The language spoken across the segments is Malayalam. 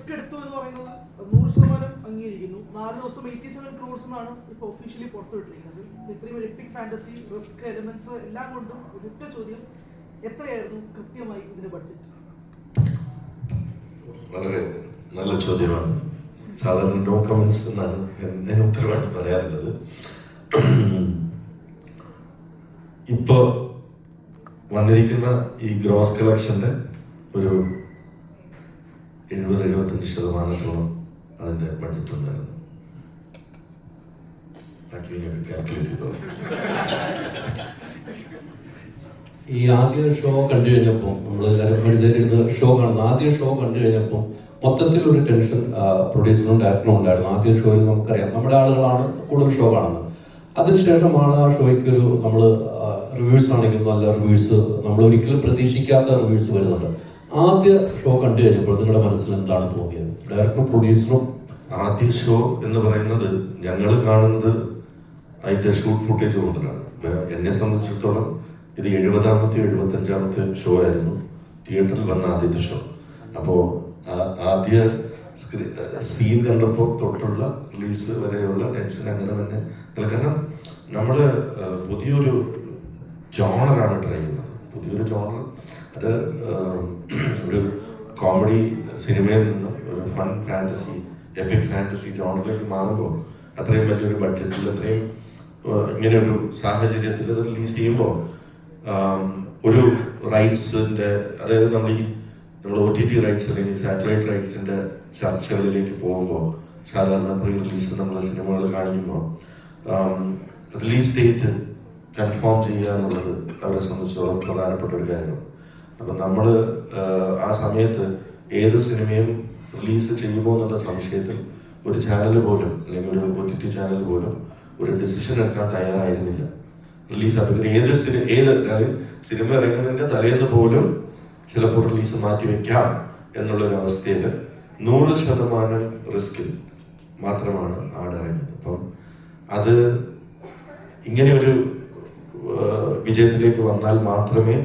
റിസ്ക് എടുത്തു എന്ന് പറയുന്നത് 100% അംഗീകരിക്കുന്നു. 4 ദിവസം 87 crores എന്നാണ് ഇപ്പോൾ ഒഫീഷ്യലി പുറത്തുവിട്ടിരിക്കുന്നത്. ഇത്രയും ഒരു എപ്പിക് ഫാന്റസി, റിസ്ക് എലിമെന്റ്സ് എല്ലാം കൊണ്ടും ഒരൊറ്റ ചോദ്യം, എത്രയായിരുന്നു കൃത്യമായി ഇതിന്റെ ബഡ്ജറ്റ്? വളരെ നല്ല ചോദ്യമാണ്. സാധാരണ നോ കമന്റ്സ് എന്നാണ് ഞാൻ ഉത്തരവായിട്ട് പറയാറുള്ളത്. ഇപ്പോ വന്നിരിക്കുന്ന ഈ ഗ്രോസ് കളക്ഷന്റെ ഒരു 70-75% അതിന്റെ ബഡ്ജറ്റ് ഉണ്ടായിരുന്നു. കാൽക്കുലേറ്റ് ചെയ്തോളൂ. ഈ ആദ്യ ഷോ കണ്ടു കഴിഞ്ഞപ്പോൾ നമ്മൾ ഷോ കാണുന്നു. ആദ്യ ഷോ കണ്ടു കഴിഞ്ഞപ്പോൾ മൊത്തത്തിൽ ഒരു ടെൻഷൻ പ്രൊഡ്യൂസറിനും ഡയറക്ടറിനും ഉണ്ടായിരുന്നു. ആദ്യ ഷോയിൽ നമുക്കറിയാം നമ്മുടെ ആളുകളാണ് കൂടുതൽ ഷോ കാണുന്നത്. അതിനുശേഷമാണ് ആ ഷോയ്ക്കൊരു നമ്മൾ റിവ്യൂസ് ആണെങ്കിലും നല്ല റിവ്യൂസ്, നമ്മൾ ഒരിക്കലും പ്രതീക്ഷിക്കാത്ത റിവ്യൂസ് വരുന്നുണ്ട്. ആദ്യ ഷോ കണ്ടു കഴിഞ്ഞപ്പോൾ നിങ്ങളുടെ മനസ്സിൽ എന്താണ് തോന്നിയത്? ഡയറക്ടറും പ്രൊഡ്യൂസറും ആദ്യ ഷോ എന്ന് പറയുന്നത് ഞങ്ങൾ കാണുന്നത് അതിന്റെ ഷൂട്ട് ഫുട്ടേജ് മുതലാണ്. എന്നെ സംബന്ധിച്ചിടത്തോളം ഇത് 70ാമത്തെ 75ാമത്തെ ഷോ ആയിരുന്നു തിയേറ്ററിൽ വന്ന ആദ്യത്തെ ഷോ. അപ്പോൾ ആദ്യ സീൻ കണ്ടപ്പോൾ തൊട്ടുള്ള റിലീസ് വരെയുള്ള ടെൻഷൻ അങ്ങനെ തന്നെ. കാരണം നമ്മൾ പുതിയൊരു ജോണറാണ് ട്രൈ ചെയ്യുന്നത്. പുതിയൊരു ജോണർ, അത് ഒരു കോമഡി സിനിമയിൽ നിന്ന് ഒരു ഫൺ ഫാന്റസി, എപ്പിക് ഫാന്റസി ജോണറിലേക്ക് മാറുമ്പോൾ അത്രയും വലിയൊരു ബഡ്ജറ്റിൽ, അത്രയും ഇങ്ങനെയൊരു സാഹചര്യത്തിൽ അത് റിലീസ് ചെയ്യുമ്പോൾ ഒരു റൈറ്റ്സിൻ്റെ, അതായത് നമ്മൾ OTT റൈറ്റ്സ് അല്ലെങ്കിൽ സാറ്റലൈറ്റ് റൈറ്റ്സിൻ്റെ ചർച്ചകളിലേക്ക് പോകുമ്പോൾ സാധാരണ പ്രീ റിലീസ് നമ്മൾ സിനിമകൾ കാണിക്കുമ്പോൾ റിലീസ് ഡേറ്റ് കൺഫേം ചെയ്യുക എന്നുള്ളത് അവരെ സംബന്ധിച്ചോളം പ്രധാനപ്പെട്ട ഒരു കാര്യമാണ്. അപ്പം നമ്മൾ ആ സമയത്ത് ഏത് സിനിമയും റിലീസ് ചെയ്യുമോ എന്നുള്ള സംശയത്തിൽ ഒരു ചാനൽ പോലും അല്ലെങ്കിൽ ഒരു OTT ചാനൽ പോലും ഒരു ഡിസിഷൻ എടുക്കാൻ തയ്യാറായിരുന്നില്ല. റിലീസ് ആകുന്നത് അതായത് സിനിമ ഇറങ്ങുന്നതിൻ്റെ തലേന്ന് പോലും ചിലപ്പോൾ റിലീസ് മാറ്റി വെക്കാം എന്നുള്ളൊരു അവസ്ഥയിൽ 100% റിസ്കിൽ മാത്രമാണ് ആടിറങ്ങിയത്. അപ്പം അത് ഇങ്ങനെയൊരു വിജയത്തിലേക്ക് വന്നാൽ മാത്രമേ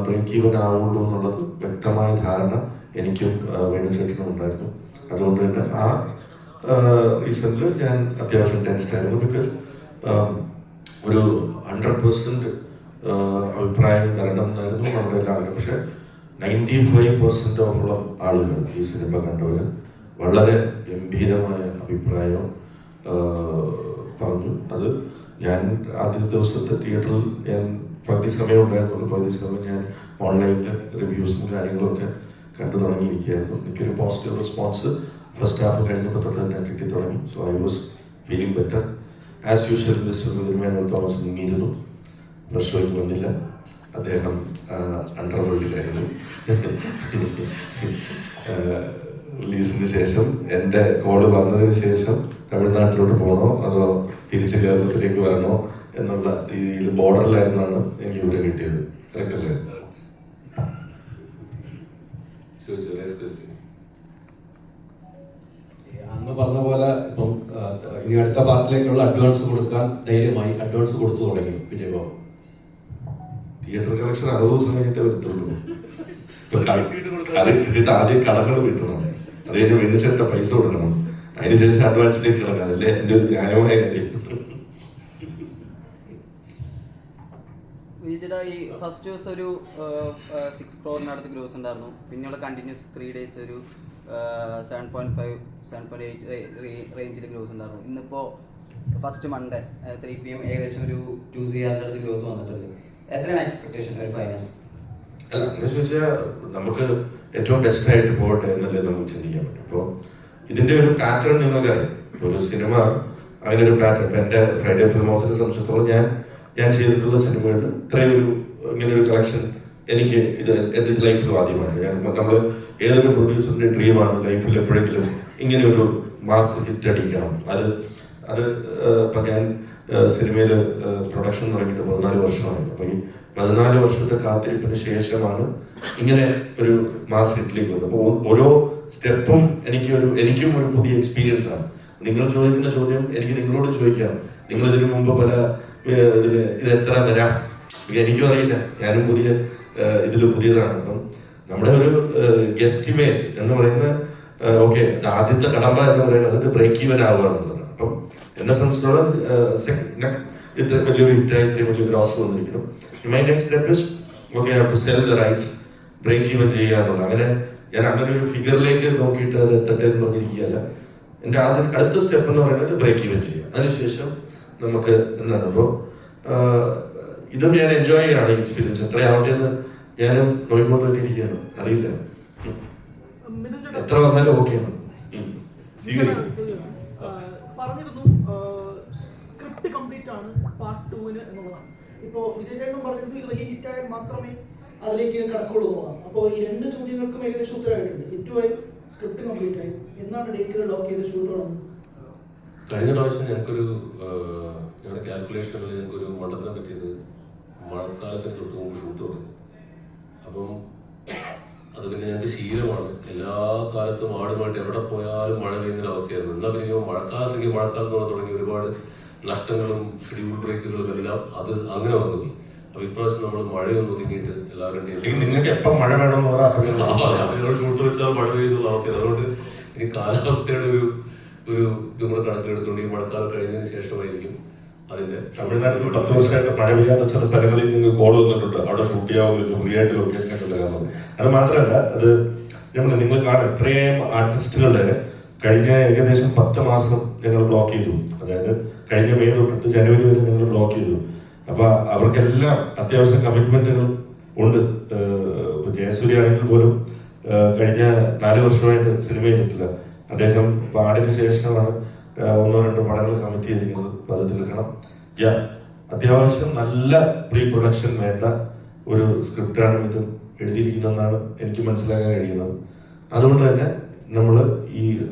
ബ്രേക്ക് ഈവൻ ആവുള്ളൂ എന്നുള്ളത് വ്യക്തമായ ധാരണ എനിക്കും വേണുചേട്ടനും ഉണ്ടായിരുന്നു. അതുകൊണ്ട് തന്നെ ആ റീസണിൽ ഞാൻ അത്യാവശ്യം ടെൻസ്ഡ് ആയിരുന്നു. ബിക്കോസ് ഒരു 100% അഭിപ്രായം വരണം എന്നായിരുന്നു നമ്മുടെ എല്ലാവരും. പക്ഷെ 95% ഓഫുള്ള ആളുകൾ ഈ സിനിമ കണ്ടവർ വളരെ ഗംഭീരമായ അഭിപ്രായം പറഞ്ഞു. അത് ഞാൻ ആദ്യത്തെ ദിവസത്തെ തിയേറ്ററിൽ ഞാൻ പകുതി സമയം ഉണ്ടായിരുന്നുള്ളൂ. പകുതി സമയം ഞാൻ ഓൺലൈനിൽ റിവ്യൂസും കാര്യങ്ങളൊക്കെ കണ്ടു തുടങ്ങിയിരിക്കുകയായിരുന്നു. എനിക്കൊരു പോസിറ്റീവ് റെസ്പോൺസ് ഫസ്റ്റ് ഹാഫ് കഴിഞ്ഞപ്പോൾ തൊട്ട് തന്നെ കിട്ടി തുടങ്ങി. So I was feeling better. As usual mister വിതിന്മേനോൻ തോമസ് മുങ്ങിയിരുന്നു. ഷോയ്ക്ക് വന്നില്ല, അദ്ദേഹം അണ്ടർവേൾഡിലായിരുന്നു. റിലീസിന് ശേഷം എൻ്റെ കോള് വന്നതിന് ശേഷം തമിഴ്നാട്ടിലോട്ട് പോകണോ അതോ തിരിച്ച് കേരളത്തിലേക്ക് വരണോ എന്നുള്ള രീതിയിൽ ബോർഡറിലായിരുന്നാണ് എനിക്ക് ഇവിടെ കിട്ടിയത്. കറക്റ്റ് അല്ലേ? അന്ന് പറഞ്ഞ പോലെ ഇപ്പം ഇനി അടുത്ത പാർട്ടിലേക്കുള്ള അഡ്വാൻസ് കൊടുക്കാൻ ധൈര്യമായി അഡ്വാൻസ് കൊടുത്തു തുടങ്ങി വിജയബാബു. തിയേറ്റർ കളക്ഷൻ 60 ദിവസം കഴിഞ്ഞിട്ട് വരത്തുള്ളൂ. അത് കിട്ടിയിട്ട് ആദ്യം കടകൾ വീട്ടണം, അത് കഴിഞ്ഞ് വെണ്ണിച്ചേട്ട പൈസ കൊടുക്കണം, അതിനുശേഷം അഡ്വാൻസിലേക്ക് കിടക്കാം. അതല്ലേ എൻ്റെ ഒരു ന്യായമായ കാര്യം. വിജയുടെ ഈ ഫസ്റ്റ് ദിവസം ഒരു 6 crore ഗ്രോസ് ഉണ്ടായിരുന്നു. പിന്നെയുള്ള കണ്ടിന്യൂസ് 3 days ഒരു 7.5-7.8 റേഞ്ചിൽ ഗ്രോസ് ഉണ്ടായിരുന്നു. ഇന്നിപ്പോൾ ഫസ്റ്റ് മൺഡേ 3 PM ഏകദേശം ഒരു 2 CR ഗ്രോസ് വന്നിട്ടുണ്ട്. എത്രയാണ് എക്സ്പെക്ടേഷൻ ഒരു ഫൈനൽ? അല്ല, എന്ന് ചോദിച്ചാൽ നമുക്ക് ഏറ്റവും ബെസ്റ്റ് ആയിട്ട് പോകട്ടെ എന്നല്ലേ നമുക്ക് ചിന്തിക്കാൻ പറ്റും. അപ്പോൾ ഇതിൻ്റെ ഒരു പാറ്റേൺ നിങ്ങൾക്കറിയാം. ഇപ്പോൾ ഒരു സിനിമ അങ്ങനെ ഒരു പാറ്റേൺ, എൻ്റെ ഫ്രൈഡേ ഫിലിം ഹൗസിനെ സംബന്ധിച്ചിടത്തോളം ഞാൻ ചെയ്തിട്ടുള്ള സിനിമകളിൽ ഇത്രയും ഇങ്ങനൊരു കളക്ഷൻ എനിക്ക് എൻ്റെ ലൈഫിൽ ആദ്യമാണ്. നമ്മൾ ഏതൊരു പ്രൊഡ്യൂസറിൻ്റെ ഡ്രീമാണ് ലൈഫിൽ എപ്പോഴെങ്കിലും ഇങ്ങനെയൊരു മാസ് ഹിറ്റ് അടിക്കണം. അത് ഇപ്പം ഞാൻ സിനിമയിൽ പ്രൊഡക്ഷൻ തുടങ്ങിയിട്ട് 14 വർഷമായി. അപ്പോൾ ഈ 14 വർഷത്തെ കാത്തിരിപ്പിന് ശേഷമാണ് ഇങ്ങനെ ഒരു മാസ് ഹിറ്റിലേക്ക് വന്നത്. അപ്പോൾ ഓരോ സ്റ്റെപ്പും എനിക്കും ഒരു പുതിയ എക്സ്പീരിയൻസ് ആണ്. നിങ്ങൾ ചോദിക്കുന്ന ചോദ്യം എനിക്ക് നിങ്ങളോട് ചോദിക്കാം. നിങ്ങൾ ഇതിനു മുമ്പ് പല ഇത് എത്ര വരാം എനിക്കും അറിയില്ല, ഞാനും പുതിയതാണ്. അപ്പം നമ്മുടെ ഒരു ഗെസ്റ്റിമേറ്റ് എന്ന് പറയുന്ന ഓക്കെ ആദ്യത്തെ കടമ്പ എന്ന് പറയുന്നത് ബ്രേക്ക് ഈവൻ ആവുക എന്നുള്ളതാണ്. അപ്പം എന്നെ സംബന്ധിച്ചിടത്തോളം ഇത്രയും വലിയൊരു ഹിറ്റായി ഇത്രയും വലിയ ഗ്രോസ് വന്നിരിക്കണം. My next step is okay have to sell the rights, break even ചെയ്യുക എന്നുള്ളത്. അങ്ങനെ ഞാൻ അങ്ങനെ ഒരു ഫിഗറിലേക്ക് നോക്കിയിട്ട് അത് എത്തട്ടെ എന്ന് പറഞ്ഞിരിക്കുകയല്ല. എൻ്റെ അടുത്ത സ്റ്റെപ്പ് എന്ന് പറയുന്നത് ബ്രേക്ക് ഈവൻ ചെയ്യുക. അതിനുശേഷം നമുക്ക് എന്താണ് ഇപ്പോൾ ഇതും ഞാൻ എൻജോയ് ചെയ്യുകയാണ് എക്സ്പീരിയൻസ്. എത്രയാവട്ടെ എന്ന് ഞാനും നോക്കിക്കൊണ്ട് തന്നെ ഇരിക്കുകയാണ്. അറിയില്ല എത്ര വന്നാലും ഓക്കെയാണ്. പറഞ്ഞിരുന്നു സ്ക്രിപ്റ്റ് കംപ്ലീറ്റ് ആണ് പാർട്ട് 2 എന്നുള്ളതാണ്. ഇപ്പോൾ വിജയചേട്ടനും പറഞ്ഞിരുന്നു ഇത് വലിയ ഹിറ്റായാൽ മാത്രമേ അതിലേക്ക് കടക്കുള്ളൂ എന്നുള്ളതാണ്. അപ്പോൾ ഈ 2 ചോദ്യങ്ങൾക്കും ഏകദേശം ഉത്തരവായിട്ടുണ്ട്. ഹിറ്റുമായി സ്ക്രിപ്റ്റ് കംപ്ലീറ്റ് ആയി. എന്നാണ് ഡേറ്റുകൾ ലോക്ക് ചെയ്ത് ഷൂട്ട് തുടങ്ങുന്നത്? കഴിഞ്ഞ പ്രാവശ്യം ഞങ്ങൾക്കൊരു ഞങ്ങളുടെ കാൽക്കുലേഷനിൽ ഞങ്ങൾക്കൊരു മണ്ഡലത്തിനെ പറ്റിയത് മഴക്കാലത്തിന് തൊട്ട് മുമ്പ് ഷൂട്ട് തുടങ്ങി. അപ്പം അത് പിന്നെ ഞങ്ങൾക്ക് ശീലമാണ്. എല്ലാ കാലത്തും ആടുമായിട്ട് എവിടെ പോയാലും മഴ പെയ്യുന്നൊരവസ്ഥയായിരുന്നു. എന്നാൽ പിന്നെ മഴക്കാലത്തേക്ക് മഴക്കാലത്തോടെ തുടങ്ങി ഒരുപാട് നഷ്ടങ്ങളും ഷെഡ്യൂൾ ബ്രേക്കുകളും എല്ലാം അത് അങ്ങനെ വന്നുപോയി. അപ്പോൾ ഇപ്രാവശ്യം നമ്മൾ മഴയൊന്നും ഒതുങ്ങിയിട്ട് എല്ലാവരുടെയും നിങ്ങൾക്ക് എപ്പം മഴ വേണമെന്ന് ഞങ്ങൾ ഷൂട്ട് വെച്ചാൽ മഴ പെയ്യുന്നുള്ള അവസ്ഥയാണ്. അതുകൊണ്ട് ഇനി കാലാവസ്ഥയുടെ ഒരു ഇതും കൂടെ കണക്കിലെടുത്തുകൊണ്ട് ഈ മഴക്കാലം കഴിഞ്ഞതിന് ശേഷമായിരിക്കും അതിന്റെ. തമിഴ്നാട്ടിൽ 10 വർഷമായിട്ട് മഴ പെയ്യാത്ത ചില സ്ഥലങ്ങളിൽ നിങ്ങൾക്ക് കോൾ വന്നിട്ടുണ്ട് അവിടെ ഷൂട്ട് ചെയ്യാവുന്ന ഫ്രീ ആയിട്ട് ലൊക്കേഷനൊക്കെ തരാമെന്ന്. അത് മാത്രമല്ല അത് നിങ്ങൾ കാണാം ഇത്രയും ആർട്ടിസ്റ്റുകളുടെ കഴിഞ്ഞ ഏകദേശം 10 മാസം ഞങ്ങൾ ബ്ലോക്ക് ചെയ്തു. അതായത് കഴിഞ്ഞ മെയ് തൊട്ടിട്ട് ജനുവരി വരെ ഞങ്ങൾ ബ്ലോക്ക് ചെയ്തു. അപ്പൊ അവർക്കെല്ലാം അത്യാവശ്യം കമ്മിറ്റ്മെന്റുകൾ ഉണ്ട്. ജയസൂര്യ ആണെങ്കിൽ പോലും കഴിഞ്ഞ 4 വർഷമായിട്ട് സിനിമ ചെയ്തിട്ടില്ല. അദ്ദേഹം പാടിന് ശേഷമാണ് 1-2 പടങ്ങൾ കമ്മിറ്റ് ചെയ്തിരിക്കുന്നത്. അപ്പൊ അത് തീർക്കണം. അത്യാവശ്യം നല്ല പ്രീ പ്രൊഡക്ഷൻ വേണ്ട ഒരു സ്ക്രിപ്റ്റാണ് ഇത് എഴുതിയിരിക്കുന്നതെന്നാണ് എനിക്ക് മനസ്സിലാക്കാൻ കഴിയുന്നത്. അതുകൊണ്ട് തന്നെ നമ്മൾ ഈ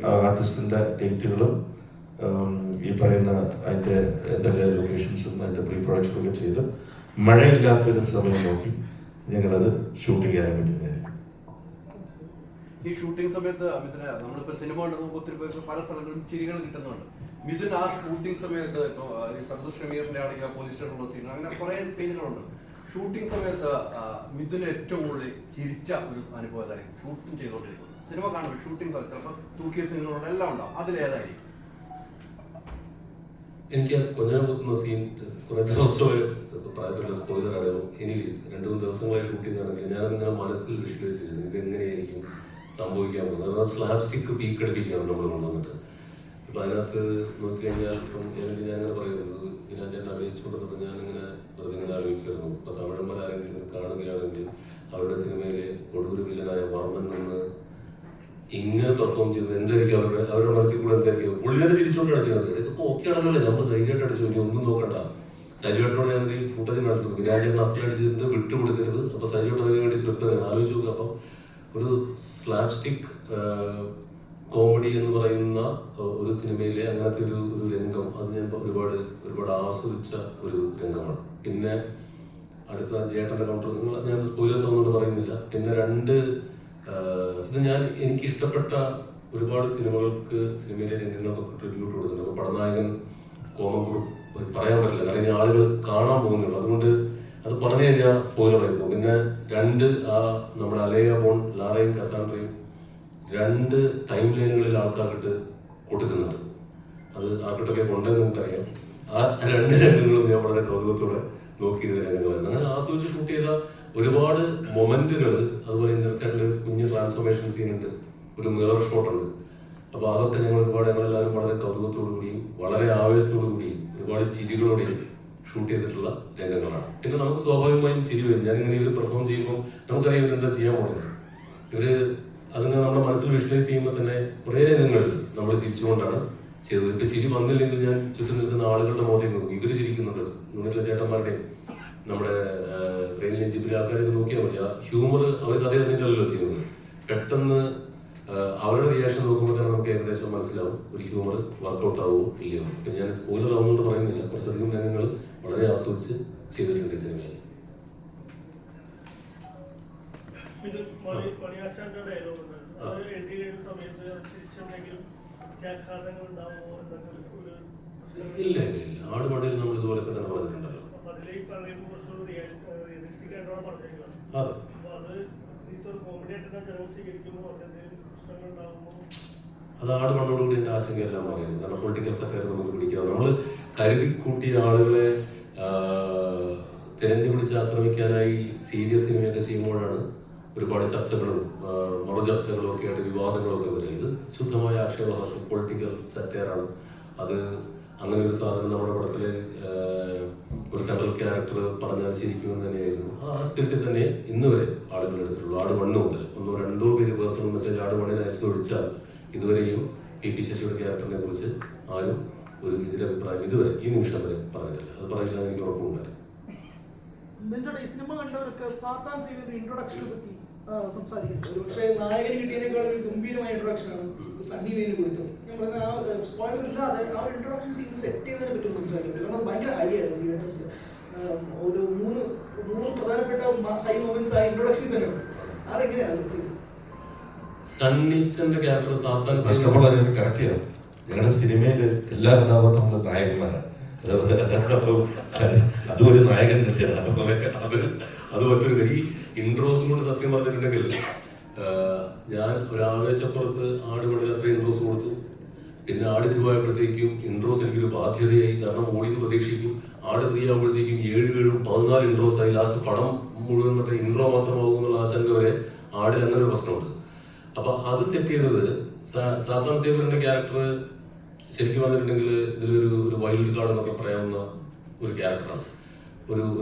ആർട്ടിസ്റ്റിന്റെ ഡേറ്റുകളും ഈ പറയുന്ന അതിന്റെ എന്തൊക്കെ ലൊക്കേഷൻസും അതിന്റെ പ്രീ പ്രൊഡക്ഷനും ഒക്കെ ചെയ്ത് മഴയില്ലാത്തൊരു സമയം നോക്കി ഞങ്ങളത് ഷൂട്ട് ചെയ്യാൻ പറ്റുന്നതായിരിക്കും. ഈ ഷൂട്ടിംഗ് സമയത്ത് മിഥുന നമ്മളിപ്പോൾ സിനിമ കൊണ്ട് നമുക്ക് ഒത്തിരി പേർക്ക് പല സ്ഥലങ്ങളിലും ചിരികൾ കിട്ടുന്നുണ്ട്. മിഥുൻ ആ ഷൂട്ടിംഗ് സമയത്ത് ഈ സബ്ദുൽ ഷമീറിന്റെ ആണെങ്കിൽ പോലീസ് സ്റ്റേഷനുള്ള സീൻ അങ്ങനെ കുറേ സീനുകളുണ്ട്. ഷൂട്ടിംഗ് സമയത്ത് മിഥുൻ ഏറ്റവും കൂടുതൽ ചിരിച്ച ഒരു അനുഭവമായിരിക്കും ഷൂട്ടിംഗ് ചെയ്തുകൊണ്ടിരിക്കുന്നത്. സിനിമ കാണുമ്പോൾ ഷൂട്ടിംഗ് ചിലപ്പോൾ തൂക്കിയ സീനുകളുണ്ട് എല്ലാം ഉണ്ടാവും. അതിലേതായിരിക്കും? എനിക്ക് കൊഞ്ഞനം കുത്തുന്ന സീൻ കുറേ ദിവസം പ്രായത്തിലുള്ള സ്പോയിലർ അടവും എനിവേസ് 2-3 ദിവസങ്ങളായി ഷൂട്ട് ചെയ്താണെങ്കിൽ ഞാനതിങ്ങനെ മനസ്സിൽ വിഷ്വലൈസ് ചെയ്തിരുന്നു ഇത് എങ്ങനെയായിരിക്കും സംഭവിക്കാൻ പോകുന്നത്. അതുപോലെ സ്ലാബ് സ്റ്റിക്ക് പീക്ക് അടിപ്പിക്കുകയാണ് നമ്മൾ കൊണ്ടുവന്നിട്ട്. ഇപ്പം അതിനകത്ത് നോക്കിക്കഴിഞ്ഞാൽ ഇപ്പം എനിക്ക് ഞാനിങ്ങനെ പറയുന്നത് വിനാചേട്ടൻ അഭിനയിച്ചുകൊണ്ടെന്നപ്പോൾ ഞാനിങ്ങനെ വെറുതെ ഇങ്ങനെ ആലോചിക്കുമായിരുന്നു. ഇപ്പോൾ തമിഴന്മാരാരെങ്കിലും കാണുകയാണെങ്കിൽ അവരുടെ സിനിമയിലെ കൊടൂർ വില്ലനായ വർമ്മൻ നിന്ന് ഇങ്ങനെ പെർഫോം ചെയ്തത് എന്തായിരിക്കും അവരുടെ മനസ്സിൽ കൂടെ എന്തായിരിക്കും പുള്ളിയുടെ തിരിച്ചുകൊണ്ട് അടിച്ചത്. ഇതൊക്കെ ഓക്കെ ആണല്ലോ നമ്മൾ ധൈര്യമായിട്ട് അടിച്ചു ഇനി ഒന്നും നോക്കണ്ട. സജിയോട്ടനോട് ഞാൻ ഫുട്ടേജ് കാണിച്ചു കൊടുക്കും. വിനാചേട്ടൻ അടിച്ചത് വിട്ടുകൊടുക്കരുത്. അപ്പോൾ സജിയോട്ട് അതിന് വേണ്ടി പ്രിപ്പയർ ചെയ്യണം. ആലോചിച്ച് നോക്കുക. അപ്പം ഒരു സ്ലാബ് സ്റ്റിക് കോമഡി എന്ന് പറയുന്ന ഒരു സിനിമയിലെ അങ്ങനത്തെ ഒരു രംഗം അത് ഞാൻ ഒരുപാട് ആസ്വദിച്ച ഒരു രംഗമാണ്. പിന്നെ അടുത്ത ചേട്ടൻ്റെ കൗണ്ടർ ഞാൻ സ്പോയിലേഴ്സ് ഒന്നുകൊണ്ട് പറയുന്നില്ല. പിന്നെ ഇത് എനിക്കിഷ്ടപ്പെട്ട ഒരുപാട് സിനിമയിലെ രംഗങ്ങൾക്കൊക്കെ ട്രിബ്യൂട്ട് കൊടുക്കുന്നുണ്ട്. അപ്പോൾ പടനായകൻ കോമൻകുറുപ്പ് പറയാൻ പറ്റില്ല, കാരണം ഇനി ആളുകൾ കാണാൻ പോകുന്നുള്ളൂ. അതുകൊണ്ട് അത് പറഞ്ഞു കഴിഞ്ഞാൽ സ്പോയിലറായി പോകും. പിന്നെ നമ്മുടെ അലേയ ബോൺ ലാറയും കസാൻഡ്രയും 2 ടൈം ലൈനുകളിൽ ആൾക്കാർക്കിട്ട് കൊടുക്കുന്നുണ്ട്. അത് ആർക്കിട്ടൊക്കെ കൊണ്ടെന്ന് നമുക്കറിയാം. ആ 2 രംഗങ്ങളും ഞാൻ വളരെ കൗതുകത്തോടെ നോക്കിയിരുന്ന രംഗങ്ങളായിരുന്നു. അങ്ങനെ ആസ്വദിച്ച് ഷൂട്ട് ചെയ്ത ഒരുപാട് മൊമെന്റുകൾ. അതുപോലെ ഇൻഡർസൈഡിൽ കുഞ്ഞ് ട്രാൻസ്ഫോർമേഷൻ സീനുണ്ട്, ഒരു മിറർ ഷോട്ട് ഉണ്ട്. അപ്പോൾ അതൊക്കെ ഞങ്ങളെല്ലാവരും വളരെ കൗതുകത്തോടു കൂടിയും വളരെ ആവേശത്തോടു കൂടിയും ഒരുപാട് ചിരികളോടെയും ഷൂട്ട് ചെയ്തിട്ടുള്ള രംഗങ്ങളാണ്. പിന്നെ നമുക്ക് സ്വാഭാവികമായും ചിരി വരും. ഞാനിങ്ങനെ ഇവർ പെർഫോം ചെയ്യുമ്പോൾ നമുക്കറിയാം ഇവരെന്താ ചെയ്യാൻ പോകുന്നത്. അതിങ്ങനെ നമ്മുടെ മനസ്സിൽ വിഷ്വലൈസ് ചെയ്യുമ്പോൾ തന്നെ കുറേ രംഗങ്ങളിൽ നമ്മൾ ചിരിച്ചുകൊണ്ടാണ് ചെയ്തത്. ഇപ്പം ചിരി വന്നില്ലെങ്കിൽ ഞാൻ ചുറ്റും നിൽക്കുന്ന ആളുകളുടെ മുഖത്തേക്ക് നോക്കും. ഇവർ ചിരിക്കുന്നുണ്ട്, യൂണിറ്റിലെ ചേട്ടന്മാരുടെയും നമ്മുടെ ട്രെയിനിലെ ജിബിലെ ആൾക്കാരൊക്കെ നോക്കിയാൽ മതി. ആ ഹ്യൂമർ അവർ കഥ അറിഞ്ഞിട്ടല്ലോ ചെയ്യുന്നത്. പെട്ടെന്ന് അവരുടെ റിയാക്ഷൻ നോക്കുമ്പോൾ തന്നെ നമുക്ക് ഏകദേശം മനസ്സിലാവും ഒരു ഹ്യൂമർ വർക്കൗട്ട് ആവുമോ ഇല്ലയോ. പിന്നെ ഞാൻ സ്പോയിലർ ആവുന്നതുകൊണ്ട് പറയുന്നില്ല, കുറച്ചധികം രംഗങ്ങൾ വളരെ ആസ്വദിച്ച് ചെയ്തിട്ടുണ്ട് ഈ സിനിമയിൽ. ഇല്ല ആടുമടയിൽ നമ്മൾ ഇതുപോലൊക്കെ തന്നെ പറഞ്ഞിട്ടുണ്ടല്ലോ. അതെ അത് ആട് മണ്ണോടുകൂടി എൻ്റെ ആശങ്കയെല്ലാം പറയുന്നത്. കാരണം പൊളിറ്റിക്കൽ സറ്റയർ നമുക്ക് പിടിക്കാം. നമ്മൾ കരുതി കൂട്ടിയ ആളുകളെ തിരഞ്ഞുപിടിച്ച് ആക്രമിക്കാനായി സീരിയസ് സിനിമയൊക്കെ ചെയ്യുമ്പോഴാണ് ഒരുപാട് ചർച്ചകളും മറു ചർച്ചകളും ഒക്കെ ആയിട്ട് വിവാദങ്ങളൊക്കെ വരിക. ഇത് ശുദ്ധമായ ആക്ഷേപഹാസ്യം, പൊളിറ്റിക്കൽ സറ്റയറാണ്. അത് അങ്ങനെ ഒരു സാധനം നമ്മുടെ പടത്തിലെ ഒരു സെൻട്രൽ ക്യാരക്ടർ പറഞ്ഞാൽ ശരിക്കുമെന്ന് തന്നെയായിരുന്നു. ആ സ്പിരിറ്റിൽ തന്നെ ഇന്ന് വരെ ആളുകൾ എടുത്തിട്ടുള്ളൂ. ആട് 1 മുതൽ 1-2 പേര് പേഴ്സണൽ മെസ്സേജ് ആട് 1 അയച്ചതൊഴിച്ചാൽ ഇതുവരെയും പി ശശിയുടെ ക്യാരക്ടറിനെ കുറിച്ച് ആരും ഒരു എതിരഭിപ്രായം ഇതുവരെ ഈ നിമിഷം വരെ പറഞ്ഞിട്ടില്ല. അത് പറയില്ല എന്ന് എനിക്ക് ഉറപ്പുണ്ടായിരുന്നു. ഈ സിനിമ കണ്ടവർക്ക് സാത്താൻ സേവിയറിന്റെ ഇൻട്രൊഡക്ഷനെ പറ്റി സംസാരിക്കുന്നത്, ഒരു പക്ഷേ നായകന് കിട്ടിയതിനേക്കാൾ ഒരു ഗംഭീരമായ ഇൻട്രൊഡക്ഷനാണ് സണ്ണി വെയിന് കൊടുത്തത്. ഞാൻ പറഞ്ഞ ആ സ്പോയിലർ ഇല്ലാതെ ആ ഒരു ഇൻട്രൊഡക്ഷൻ സീൻ സെറ്റ് ചെയ്തതിനെ പറ്റി സംസാരിക്കുന്നത്. കാരണം അത് ഭയങ്കര ഹൈ ആയിരുന്നു തിയേറ്റേഴ്സിൽ. ഒരു മൂന്ന് പ്രധാനപ്പെട്ട ഹൈ മൊമെന്റ്സ് ആ ഇൻട്രൊഡക്ഷൻ തന്നെ ഉണ്ട്. അതെങ്ങനെയാണ് സെറ്റ് ചെയ്തത്? സണ്ണിച്ചന്റെ ക്യാരക്ടർ സാത്താൻ കറക്റ്റ് ചെയ്യാം. ഞങ്ങളുടെ സിനിമയിൽ എല്ലാ കഥാപാത്രങ്ങളും നായകന്മാരാണ്. അതും ഒരു നായകൻ തന്നെയാണ്. അത് മറ്റൊരു ഈ ഇൻട്രോസും കൊണ്ട് സത്യം പറഞ്ഞിട്ടുണ്ടെങ്കിൽ ഞാൻ ഒരാവേശപ്പുറത്ത് ആട് 1 അത്ര ഇൻട്രോസ് കൊടുത്തു. പിന്നെ ആട് 2 ആയപ്പോഴത്തേക്കും ഇൻട്രോസ് എനിക്കൊരു ബാധ്യതയായി. കാരണം ഓടിയെന്ന് പ്രതീക്ഷിക്കും. ആട് 3 ആകുമ്പോഴത്തേക്കും 7-14 ഇൻട്രോസ് ആയി. ലാസ്റ്റ് പടം മുഴുവൻ മറ്റേ ഇൻട്രോ മാത്രമാകും എന്നുള്ള ആശങ്ക വരെ ആടിൽ അങ്ങനെ ഒരു പ്രശ്നമുണ്ട്. അപ്പൊ അത് സെറ്റ് ചെയ്തത് സാത്താൻ സേവിയറിന്റെ ക്യാരക്ടർ ശരിക്കും പറഞ്ഞിട്ടുണ്ടെങ്കിൽ ഇതിലൊരു വൈൽഡ് കാർഡ് എന്നൊക്കെ പറയാവുന്ന ഒരു ക്യാരക്ടറാണ്.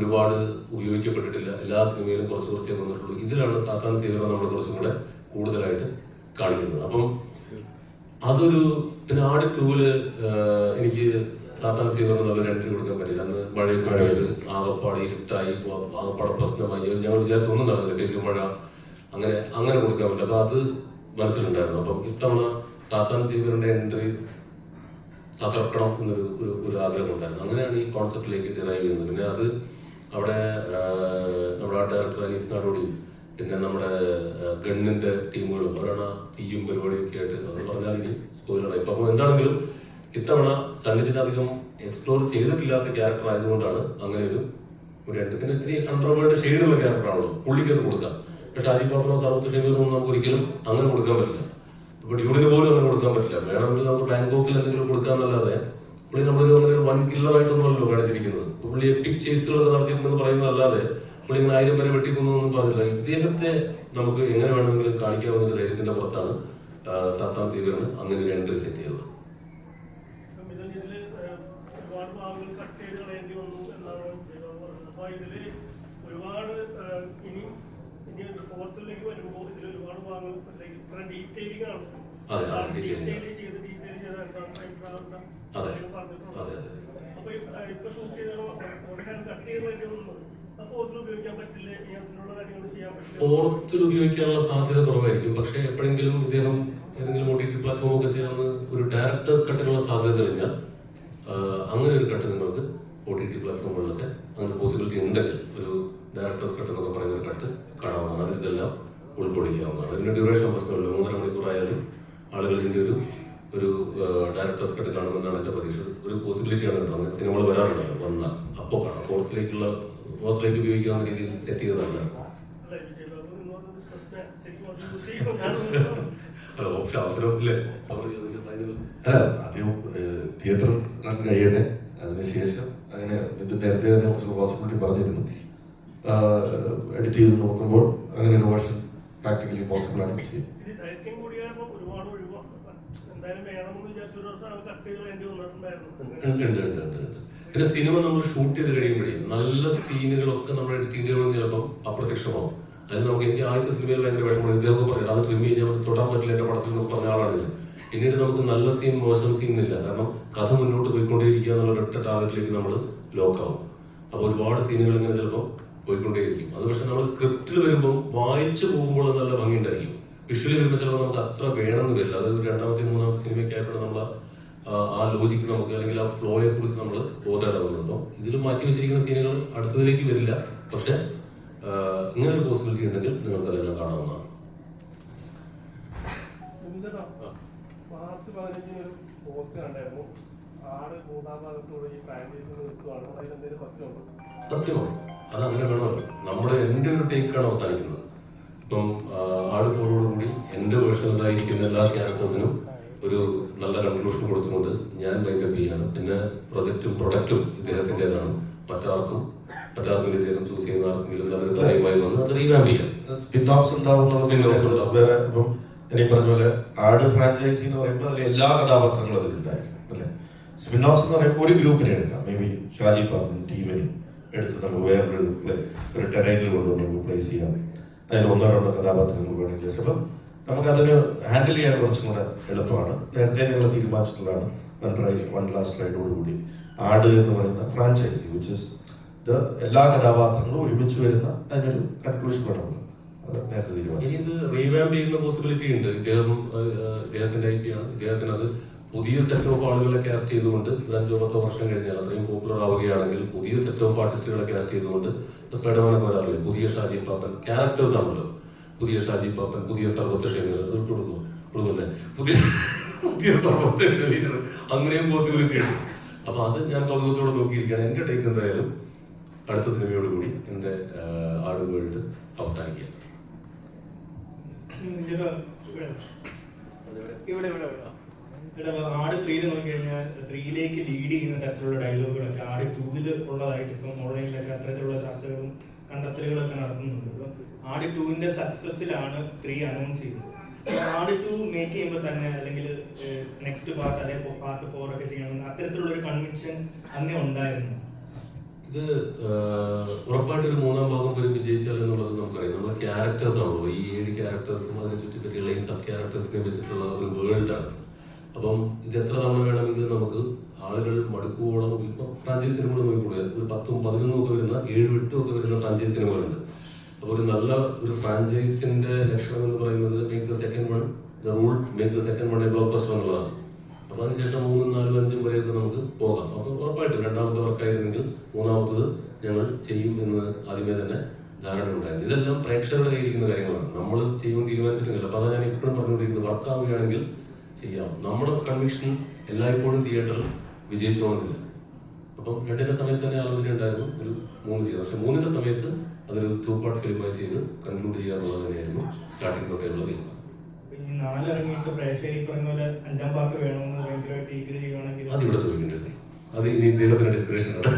ഒരുപാട് ഉപയോഗിക്കപ്പെട്ടിട്ടില്ല. എല്ലാ സിനിമയിലും കുറച്ചേ വന്നിട്ടുള്ളൂ. ഇതിലാണ് സാത്താൻ സേവിയറെ നമ്മൾ കുറച്ചും കൂടെ കൂടുതലായിട്ട് കാണിക്കുന്നത്. അപ്പം അതൊരു പിന്നെ ആട് 2 എനിക്ക് സാത്താൻ സേവിയറിന് നല്ലൊരു എൻട്രി കൊടുക്കാൻ പറ്റില്ല. അന്ന് മഴയൊക്കെ പെയ്ത് ആകപ്പാട് ഇരുട്ടായി, ആകപ്പാട് പ്രശ്നമായി. ഞങ്ങൾ വിചാരിച്ചൊന്നും നടന്നില്ല. പെരുമഴ അങ്ങനെ കൊടുക്കാൻ പറ്റില്ല. അപ്പൊ അത് മനസ്സിലുണ്ടായിരുന്നു. അപ്പം ഇത്തവണ സാത്താൻ സേവിയറിന്റെ എൻട്രി തകർക്കണം എന്നൊരു ആഗ്രഹം ഉണ്ടായിരുന്നു. അങ്ങനെയാണ് ഈ കോൺസെപ്റ്റിലേക്ക് ഡിറൈവ് ചെയ്യുന്നത്. പിന്നെ അത് അവിടെ നമ്മുടെ ഡയറക്ടർ അനീസ് നാടോടിയും പിന്നെ നമ്മുടെ ഗണ്ണിന്റെ ടീമുകളും അവരാണ് തീയും പരിപാടിയൊക്കെ ആയിട്ട് അത് പറഞ്ഞാൽ ഇനി സ്പോയിലറായി. അപ്പോൾ എന്താണെങ്കിലും ഇത്തവണ സണ്ണിച്ചിനധികം എക്സ്പ്ലോർ ചെയ്തിട്ടില്ലാത്ത ക്യാരക്ടർ ആയതുകൊണ്ടാണ് അങ്ങനെ ഒരു രണ്ട്. പിന്നെ ഇത്തിരി അണ്ടർവേൾഡ് ഷെയ്ഡുള്ള ക്യാരക്ടറാണല്ലോ, പുള്ളിക്കത് കൊടുക്കാം. പക്ഷെ ഷാജി പാപ്പനോ സാമൂഹ്യ ഷെയ്ഡോ നമുക്ക് ഒരിക്കലും അങ്ങനെ കൊടുക്കാൻ പറ്റില്ല. ഇപ്പൊ ഡ്യൂഡിന് പോലും അങ്ങനെ കൊടുക്കാൻ പറ്റില്ല. വേണമെങ്കിൽ നമുക്ക് ബാങ്കോക്കിൽ എന്തെങ്കിലും കൊടുക്കാന്നല്ലാതെ പുള്ളി നമ്മളൊരു അങ്ങനെ ഒരു 1 കില്ലറായിട്ടൊന്നുമല്ലോ കാണിച്ചിരിക്കുന്നത്. പുള്ളി എപ്പിക് ചേസുകളൊക്കെ നടത്തിയിട്ടുണ്ടെന്ന് പറയുന്നതല്ലാതെ പുള്ളി ഇങ്ങനെ 1000 പേരെ വെട്ടിക്കുന്നു എന്നും പറഞ്ഞില്ല. ഇദ്ദേഹത്തെ നമുക്ക് എങ്ങനെ വേണമെങ്കിലും കാണിക്കാവുന്ന ഒരു ധൈര്യത്തിന്റെ പുറത്താണ് സാത്താൻ സേവിയറിന് അങ്ങനെ ഒരു എൻട്രി സെറ്റ് ചെയ്തത്. ഫോർത്തിൽ ഉപയോഗിക്കാനുള്ള സാധ്യത കുറവായിരിക്കും. പക്ഷെ എപ്പോഴെങ്കിലും ഇദ്ദേഹം ഏതെങ്കിലും OTT പ്ലാറ്റ്ഫോം ഒക്കെ ചെയ്യാവുന്ന ഒരു ഡയറക്ടേഴ്സ് കട്ടിനുള്ള സാധ്യത കഴിഞ്ഞാൽ അങ്ങനെ ഒരു കട്ട് നിങ്ങൾക്ക് OTT പ്ലാറ്റ്ഫോമുകളിലൊക്കെ അങ്ങനെ പോസിബിലിറ്റി ഉണ്ടെങ്കിൽ ഒരു ഡയറക്ടേഴ്സ് കട്ട് എന്നൊക്കെ പറയുന്ന ഒരു കട്ട് കാണാവുന്നതാണ്. അതിലെല്ലാം ഉൾക്കൊള്ളിക്കാവുന്നതാണ്. അതിന്റെ ഡ്യൂറേഷൻ പ്രശ്നമില്ല. 3.5 മണിക്കൂറായാലും ആളുകൾ ഇതിന്റെ ഒരു ഡയറക്ടേഴ്സ് കട്ട് കാണുമെന്നാണ് എൻ്റെ പ്രതീക്ഷ. ഒരു പോസിബിലിറ്റിയാണ് കേട്ടോ. അങ്ങനെ സിനിമകൾ വരാറുണ്ടല്ലോ, വന്നാൽ അപ്പോൾ കാണാം. ഫോർത്തിലേക്ക് ഉപയോഗിക്കാവുന്ന രീതിയിൽ സെറ്റ് ചെയ്തതല്ല. അവസരത്തില്ലേ ആദ്യം തിയേറ്റർ കഴിയട്ടെ, അതിനുശേഷം അങ്ങനെ ഇത് നേരത്തെ തന്നെ കുറച്ച് പോസിബിലിറ്റി പറഞ്ഞിരുന്നു. എഡിറ്റ് ചെയ്ത് നോക്കുമ്പോൾ അങ്ങനെ ഒരു വേർഷൻ പ്രാക്ടിക്കലി പോസിബിൾ ആണ് ചെയ്യും. പിന്നെ സിനിമ നമ്മൾ ഷൂട്ട് ചെയ്ത് കഴിയുമ്പോഴേ നല്ല സീനുകളൊക്കെ നമ്മുടെ എഡിറ്റിംഗ് ടേബിളിൽ ചിലപ്പം അപ്രത്യക്ഷമാവും. അതിൽ നമുക്ക് എനിക്ക് ആദ്യത്തെ സിനിമയിൽ ഭയങ്കര വിഷമം. ഇദ്ദേഹമൊക്കെ പറഞ്ഞു അത് ട്രിം ചെയ്യാൻ തൊടാൻ പറ്റില്ല എൻ്റെ പടത്തിൽ എന്നൊക്കെ പറഞ്ഞ ആളാണ് ഞാൻ. പിന്നീട് നമുക്ക് നല്ല സീൻ മോശം സീൻ ഇല്ല. കാരണം കഥ മുന്നോട്ട് പോയിക്കൊണ്ടേയിരിക്കുക എന്നുള്ള ഒരൊറ്റ ടാർഗറ്റിലേക്ക് നമ്മൾ ലോക്കാവും. അപ്പോൾ ഒരുപാട് സീനുകൾ ഇങ്ങനെ ചിലപ്പോൾ പോയിക്കൊണ്ടേയിരിക്കും. അത് പക്ഷെ നമ്മൾ സ്ക്രിപ്റ്റിൽ വരുമ്പോൾ വായിച്ചു പോകുമ്പോൾ നല്ല ഭംഗി ഉണ്ടായിരിക്കും. വിഷ്വലി വരുമ്പോൾ ചിലപ്പോൾ നമുക്ക് അത്ര വേണമെന്ന് വരില്ല. അത് 2ാമത്തെ 3ാമത്തെ സിനിമയ്ക്ക് ആയപ്പോഴും നമ്മൾ ആ ലോജിക്ക് നമുക്ക് അല്ലെങ്കിൽ ആ ഫ്ലോയെ കുറിച്ച് നമ്മൾ ബോധേടാവുന്നുണ്ടോ. ഇതിൽ മാറ്റി വെച്ചിരിക്കുന്ന സീനുകൾ അടുത്തതിലേക്ക് വരില്ല. പക്ഷെ ഇങ്ങനെ ഒരു പോസിബിലിറ്റി ഉണ്ടെങ്കിൽ നിങ്ങൾക്ക് അതെല്ലാം കാണാവുന്നതാണ്. മാർച്ച് 15 ഒരു പോസ്റ്റ് കണ്ടായിരുന്നു. ആട് 3ാം ഭാഗത്തോടെ ഈ ഫ്രാഞ്ചൈസിൽ നിൽക്കുകയാണ്. അതിലെന്തെങ്കിലും സത്യമുണ്ടോ? സത്യമാണ്. അത് അങ്ങനെ വേണമല്ലോ. എൻ്റെ ഒരു ടേക്കാണ് അവസാനിക്കുന്നത്. ഇപ്പം ആട് 4 കൂടി എൻ്റെ വേർഷനിലായിരിക്കുന്ന എല്ലാ ക്യാരക്ടേഴ്സിനും ഒരു നല്ല കൺക്ലൂഷൻ കൊടുത്തുകൊണ്ട് ഞാൻ വൈൻഡപ്പ് ചെയ്യാണ്. പിന്നെ പ്രൊഡക്റ്റും ഇദ്ദേഹത്തിൻ്റെതാണ്. മറ്റാർക്കും ഇദ്ദേഹം ചൂസ് ചെയ്യുന്ന ആർക്കെങ്കിലും നല്ലൊരു കാര്യമായി സ്പിൻ-ഓഫ്സ് ഉണ്ടാവും. വേറെ ഇപ്പം ഇനി പറഞ്ഞ പോലെ ആട് ഫ്രാഞ്ചൈസി എന്ന് പറയുമ്പോൾ അതിൽ എല്ലാ കഥാപാത്രങ്ങളും അതിലുണ്ടായിരിക്കും അല്ലെ. സ്പിൻ-ഓഫ്സ് എന്ന് പറയുമ്പോൾ ഒരു ഗ്രൂപ്പിനെ എടുക്കാം. മേ ബി ഷാജി പാപ്പൻ ടീമിനെ എടുത്ത് നമുക്ക് വേറൊരു ടെറൈനിൽ കൊണ്ടുവന്ന് നമുക്ക് പ്ലേസ് ചെയ്യാം. അതിൽ 1-2 കഥാപാത്രങ്ങൾ വേണമെങ്കിൽ അപ്പം നമുക്കതിന് ഹാൻഡിൽ ചെയ്യാൻ കുറച്ചും കൂടെ എളുപ്പമാണ്. നേരത്തെ ഞങ്ങൾ തീരുമാനിച്ചിട്ടുള്ളതാണ് വൺ ലാസ്റ്റ് റൈഡോടുകൂടി ആട് എന്ന് പറയുന്ന ഫ്രാഞ്ചൈസി വിച്ച് ഇസ് എല്ലാ കഥാപാത്രങ്ങളും ഒരുമിച്ച് വരുന്ന അതിനൊരു കൺക്ലൂഷൻ വേണം. അത് നേരത്തെ തീരുമാനിച്ചു. ഇത് റീവാമ്പ് ചെയ്യുന്ന പോസിബിലിറ്റി ഉണ്ട്. ഇദ്ദേഹത്തിന്റെ IP ആണ്. ഇദ്ദേഹത്തിന് അത് പുതിയ സെറ്റ് ഓഫ് ആളുകളെ കാസ്റ്റ് ചെയ്തുകൊണ്ട് ഒരു 5-10 വർഷം കഴിഞ്ഞാൽ അത്രയും പോപ്പുലർ ആവുകയാണെങ്കിൽ പുതിയ സെറ്റ് ഓഫ് ആർട്ടിസ്റ്റുകളെ കാസ്റ്റ് ചെയ്തുകൊണ്ട് സ്പൈഡർമാനൊക്കെ വരാറില്ലേ, പുതിയ ഷാജി പാപ്പൻ ക്യാരക്ടേഴ്സ് ആണല്ലോ. പുതിയ ഷാജി പാപ്പൻ, പുതിയ സർവത്ത് ഷമീർ, അത് കൊടുക്കുമല്ലേ, പുതിയ സർവത്ത് ഷമീർ, അങ്ങനെയും പോസിബിലിറ്റി ഉണ്ട്. അപ്പൊ അത് ഞാൻ കൗതുകത്തോടെ നോക്കിയിരിക്കുകയാണ്. എന്റെ ടേക്ക് എന്തായാലും അടുത്ത സിനിമയോട് കൂടി എന്റെ ആട് വേൾഡ് അവസാനിക്കുക. ആട് 3 നോക്കിക്കഴിഞ്ഞാൽ 3ലേക്ക് ലീഡ് ചെയ്യുന്ന തരത്തിലുള്ള ഡയലോഗുകളൊക്കെ ആട് 2 ഉള്ളതായിട്ട് ഇപ്പം ഓൺലൈനിലൊക്കെ അത്തരത്തിലുള്ള ചർച്ചകളും കണ്ടെത്തലുകളൊക്കെ നടത്തുന്നുണ്ട്. ഇപ്പം ആട് 2 സക്സസിലാണ് 3 അനൗൺസ് ചെയ്തത്. ആട് 2 മേക്ക് ചെയ്യുമ്പോൾ തന്നെ അല്ലെങ്കിൽ നെക്സ്റ്റ് പാർട്ട് അല്ലെങ്കിൽ പാർട്ട് 4 ഒക്കെ ചെയ്യണമെന്ന് അത്തരത്തിലുള്ള ഒരു കൺവിക്ഷൻ അന്നേ ഉണ്ടായിരുന്നു. ഇത് ഉറപ്പായിട്ട് ഒരു 3-ാം ഭാഗം പോലും വിജയിച്ചാൽ എന്നുള്ളത് നമുക്കറിയാം. നമ്മുടെ ക്യാരക്ടേഴ്സ് ആണല്ലോ, ഈ 7 ക്യാരക്ടേഴ്സും അതിനെ ചുറ്റിപ്പറ്റിയുള്ള ഈ സബ് ക്യാരക്ടേഴ്സിനെ വെച്ചിട്ടുള്ള ഒരു വേൾഡാണ്. അപ്പം ഇത് എത്ര തവണ വേണമെങ്കിലും നമുക്ക് ആളുകൾ മടുക്കുവോളം ഇപ്പം ഫ്രാഞ്ചൈസ് സിനിമകൾ നോക്കിക്കൂടെ, ഒരു 10-11 ഒക്കെ വരുന്ന 7-8 ഒക്കെ വരുന്ന ഫ്രാഞ്ചൈസ് സിനിമകളുണ്ട്. അപ്പോൾ ഒരു നല്ല ഒരു ഫ്രാഞ്ചൈസിന്റെ ലക്ഷണം എന്ന് പറയുന്നത് make the second one A block buster എന്നുള്ളതാണ്. അപ്പോൾ അതിനുശേഷം 3, 4, 5 വരെയൊക്കെ നമുക്ക് പോകാം. അപ്പോൾ ഉറപ്പായിട്ടും 2ാമത്തെ വർക്കായിരുന്നെങ്കിൽ 3ാമത്തത് ഞങ്ങൾ ചെയ്യും എന്ന് ആദ്യമേ തന്നെ ധാരണയുണ്ടായിരുന്നു. ഇതെല്ലാം പ്രേക്ഷകരുടെ കയ്യിരിക്കുന്ന കാര്യങ്ങളാണ്. നമ്മൾ ചെയ്യുമെന്ന് തീരുമാനിച്ചിട്ടില്ല. അപ്പോൾ അതാണ് ഞാൻ ഇപ്പോഴും പറഞ്ഞുകൊണ്ടിരിക്കുന്നത്, വർക്കാവുകയാണെങ്കിൽ ചെയ്യാം. നമ്മുടെ കൺവിക്ഷൻ എല്ലായ്പ്പോഴും തിയേറ്ററിൽ വിജയിച്ചോണമെന്നില്ല. അപ്പം 2ന്റെ സമയത്ത് തന്നെ ആലോചന ഉണ്ടായിരുന്നു ഒരു 3 ചെയ്യാം. പക്ഷെ 3ന്റെ സമയത്ത് അതൊരു 2 പാർട്ട് ഫിലിമായി ചെയ്ത് കൺക്ലൂഡ് ചെയ്യാന്നുള്ളത് തന്നെയായിരുന്നു സ്റ്റാർട്ടിംഗ് തൊട്ടേയുള്ള തീരുമാനം. ഇനി 4 ഇറങ്ങിയിട്ട് പ്രേക്ഷകർ പറയുന്ന പോലെ 5ാം പാർട്ട് വേണമെന്ന് ഭയങ്കരമായിട്ട് ഈഗർ ചെയ്യുകയാണെങ്കിൽ അതിവിടെ ചോദിക്കേണ്ടത് അത് ഇനി ഇദ്ദേഹത്തിന്റെ ഡിസ്ക്രിപ്ഷനാണ്.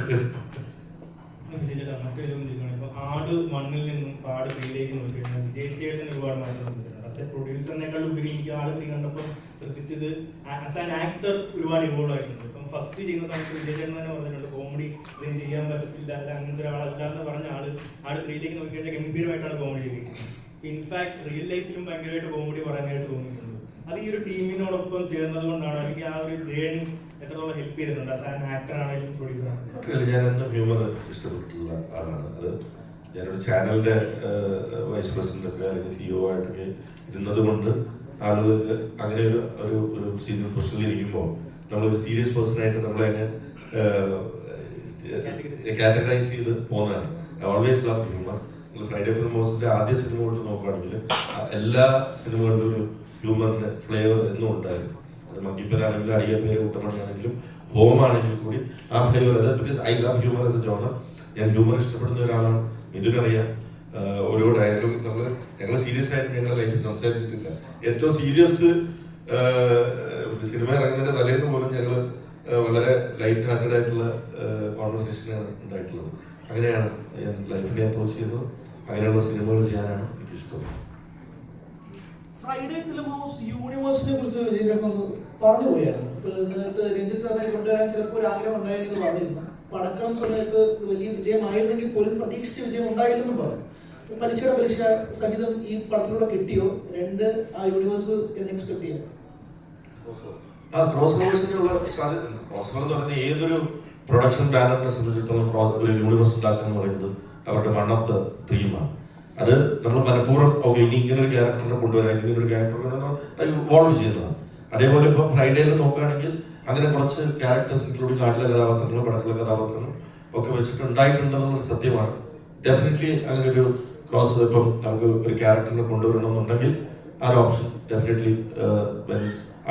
വിജയിച്ചേട്ടാ മറ്റൊരു ചോദ്യം ചോദിക്കുകയാണ്. ഇപ്പോൾ ആട് 1ൽ നിന്നും ആട് 3ലേക്ക് നോക്കിക്കഴിഞ്ഞാൽ വിജയിച്ചേട്ടൻ ഒരുപാട് മാറ്റം വന്നിട്ടുണ്ട്. ആസ് എ പ്രൊഡ്യൂസറിനേക്കാൾ ഉപരി എനിക്ക് ആട് 3 കണ്ടപ്പോൾ ശ്രദ്ധിച്ചത് ആസ് ആൻ ആക്ടർ ഒരുപാട് ഇവോൾവ് ആയിട്ടുണ്ട്. ഇപ്പം ഫസ്റ്റ് ചെയ്യുന്ന സമയത്ത് വിജയിച്ചേട്ടൻ തന്നെ പറഞ്ഞിട്ടുണ്ട് കോമഡി ഇതും ചെയ്യാൻ പറ്റത്തില്ല, അല്ല അങ്ങനത്തെ ഒരാളല്ല എന്ന് പറഞ്ഞ ആട് 3ലേക്ക് നോക്കിക്കഴിഞ്ഞാൽ ഗംഭീരമായിട്ടാണ് കോമഡി ചെയ്തിരിക്കുന്നത്. ഇൻഫാക്ട് റിയൽ ലൈഫിലും ഭയങ്കരമായിട്ട് കോമഡി പറയാനായിട്ട് തോന്നിയിട്ടുണ്ട്. അത് ഈ ഒരു ടീമിനോടൊപ്പം ചേർന്നത് കൊണ്ടാണ്, അല്ലെങ്കിൽ ആ ഒരു ജേണി എത്രത്തോളം ഹെൽപ്പ് ചെയ്തിട്ടുണ്ട് ആസ് ആൻ ആക്ടർ ആണെങ്കിലും പ്രൊഡ്യൂസർ ആണെങ്കിലും? ഞാൻ എന്നും ഹ്യൂമർ ഇഷ്ടപ്പെട്ടിട്ടുള്ള ആളാണ്. അത് ഞാനൊരു ചാനലിന്റെ വൈസ് പ്രസിഡന്റ് ഒക്കെ അല്ലെങ്കിൽ CEO ആയിട്ടൊക്കെ ഇരുന്നത് കൊണ്ട് ആളുകൾക്ക് അങ്ങനെ ഒരു സീനിയർ പൊസിഷനിൽ ഇരിക്കുമ്പോൾ നമ്മളൊരു സീരിയസ് പേഴ്സണായിട്ട് നമ്മളെ കാറ്റഗറൈസ് ചെയ്ത് പോകുന്നതാണ്. I always love humour. Friday film ഹൗസിന്റെ ആദ്യ സിനിമ കൊണ്ട് നോക്കുകയാണെങ്കിൽ എല്ലാ സിനിമകളിലും ഒരു ഹ്യൂമറിന്റെ ഫ്ലേവർ എന്നും ഉണ്ടായിരുന്നു. അത് മങ്കിപ്പനാണെങ്കിലും അടിയപ്പേര് കൂട്ടമണിയാണെങ്കിലും ഹോമാണെങ്കിൽ കൂടി ആ ഫ്ലേവർ അത് because I love humour as A genre. ഞാൻ ഹ്യൂമർ ഇഷ്ടപ്പെടുന്ന ഒരാളാണ്. ഇതിനറിയാം ഓരോ ഡയലോഗ് ഞങ്ങൾ സീരിയസ് ആയിട്ട് ഞങ്ങളുടെ ലൈഫിൽ സംസാരിച്ചിട്ടില്ല. ഏറ്റവും സീരിയസ് സിനിമ ഇറങ്ങുന്നതിന്റെ തലേന്ന് പോലും ഞങ്ങൾ വളരെ ലൈറ്റ് ഹാർട്ടഡ് ആയിട്ടുള്ള കോൺവെർസേഷനാണ് ഉണ്ടായിട്ടുള്ളത്. അങ്ങനെയാണ് ഞാൻ ലൈഫിനെ അപ്രോച്ച് ചെയ്യുന്നത്. അങ്ങനെയുള്ള സിനിമകൾ ചെയ്യാനാണ് എനിക്കിഷ്ടം. ഫ്രൈഡേ ഫിലിം ഹൗസ് യൂണിവേഴ്സിനെ കുറിച്ച് വിജയിച്ചേട്ടൻ പറഞ്ഞു പോയായിരുന്നു. ഇപ്പോൾ ഇതിനകത്ത് രഞ്ജിത്ത് സാറിനെ കൊണ്ടുവരാൻ ചിലപ്പോൾ ഒരു ആഗ്രഹം ഉണ്ടായെന്ന് പറഞ്ഞിരുന്നു. പടക്കണം സമയത്ത് വലിയ വിജയമായിരുന്നെങ്കിൽ പോലും പ്രതീക്ഷിച്ച വിജയം ഉണ്ടായില്ലെന്നും പറഞ്ഞു. പലിശയുടെ പലിശ സഹിതം ഈ പടത്തിലൂടെ കിട്ടിയോ? 2 ആ യൂണിവേഴ്സ് എന്ന് എക്സ്പെക്ട് ചെയ്യാം. ക്രോസ് ഓവേഴ്സിനുള്ള സാധ്യത. ക്രോസ് ഓവർ എന്ന് പറയുന്നത് ഏതൊരു പ്രൊഡക്ഷൻ ബാനറിനെ സംബന്ധിച്ചിടത്തോളം ഒരു യൂണിവേഴ്സ് ഉണ്ടാക്കുക എന്ന് പറയുന്നത് അവരുടെ വൺ ഓഫ് ദ ഡ്രീമാണ്. അത് നമ്മൾ മനഃപൂർവ്വം ഓക്കെ ഇനി ഇങ്ങനെ ഒരു ക്യാരക്ടറിനെ കൊണ്ടുവരാൻ ഇങ്ങനെ ഒരു ക്യാരക്ടർ അത് ഇവോൾവ് ചെയ്യുന്നതാണ്. അതേപോലെ ഇപ്പോൾ ഫ്രൈഡേയിൽ നോക്കുകയാണെങ്കിൽ അങ്ങനെ കുറച്ച് ക്യാരക്ടേഴ്സ് ഇൻക്ലൂഡിങ് ആട്ടിലെ കഥാപാത്രങ്ങളും പടക്കിലെ കഥാപാത്രങ്ങളും ഒക്കെ വെച്ചിട്ട് ഉണ്ടായിട്ടുണ്ടെന്നുള്ളൊരു സത്യമാണ്. ഡെഫിനറ്റ്ലി അങ്ങനെ ഒരു ക്രോസ് ഇപ്പം നമുക്ക് ഒരു ക്യാരക്ടറിനെ കൊണ്ടുവരണമെന്നുണ്ടെങ്കിൽ ആ ഒരു ഓപ്ഷൻ ഡെഫിനറ്റ്ലി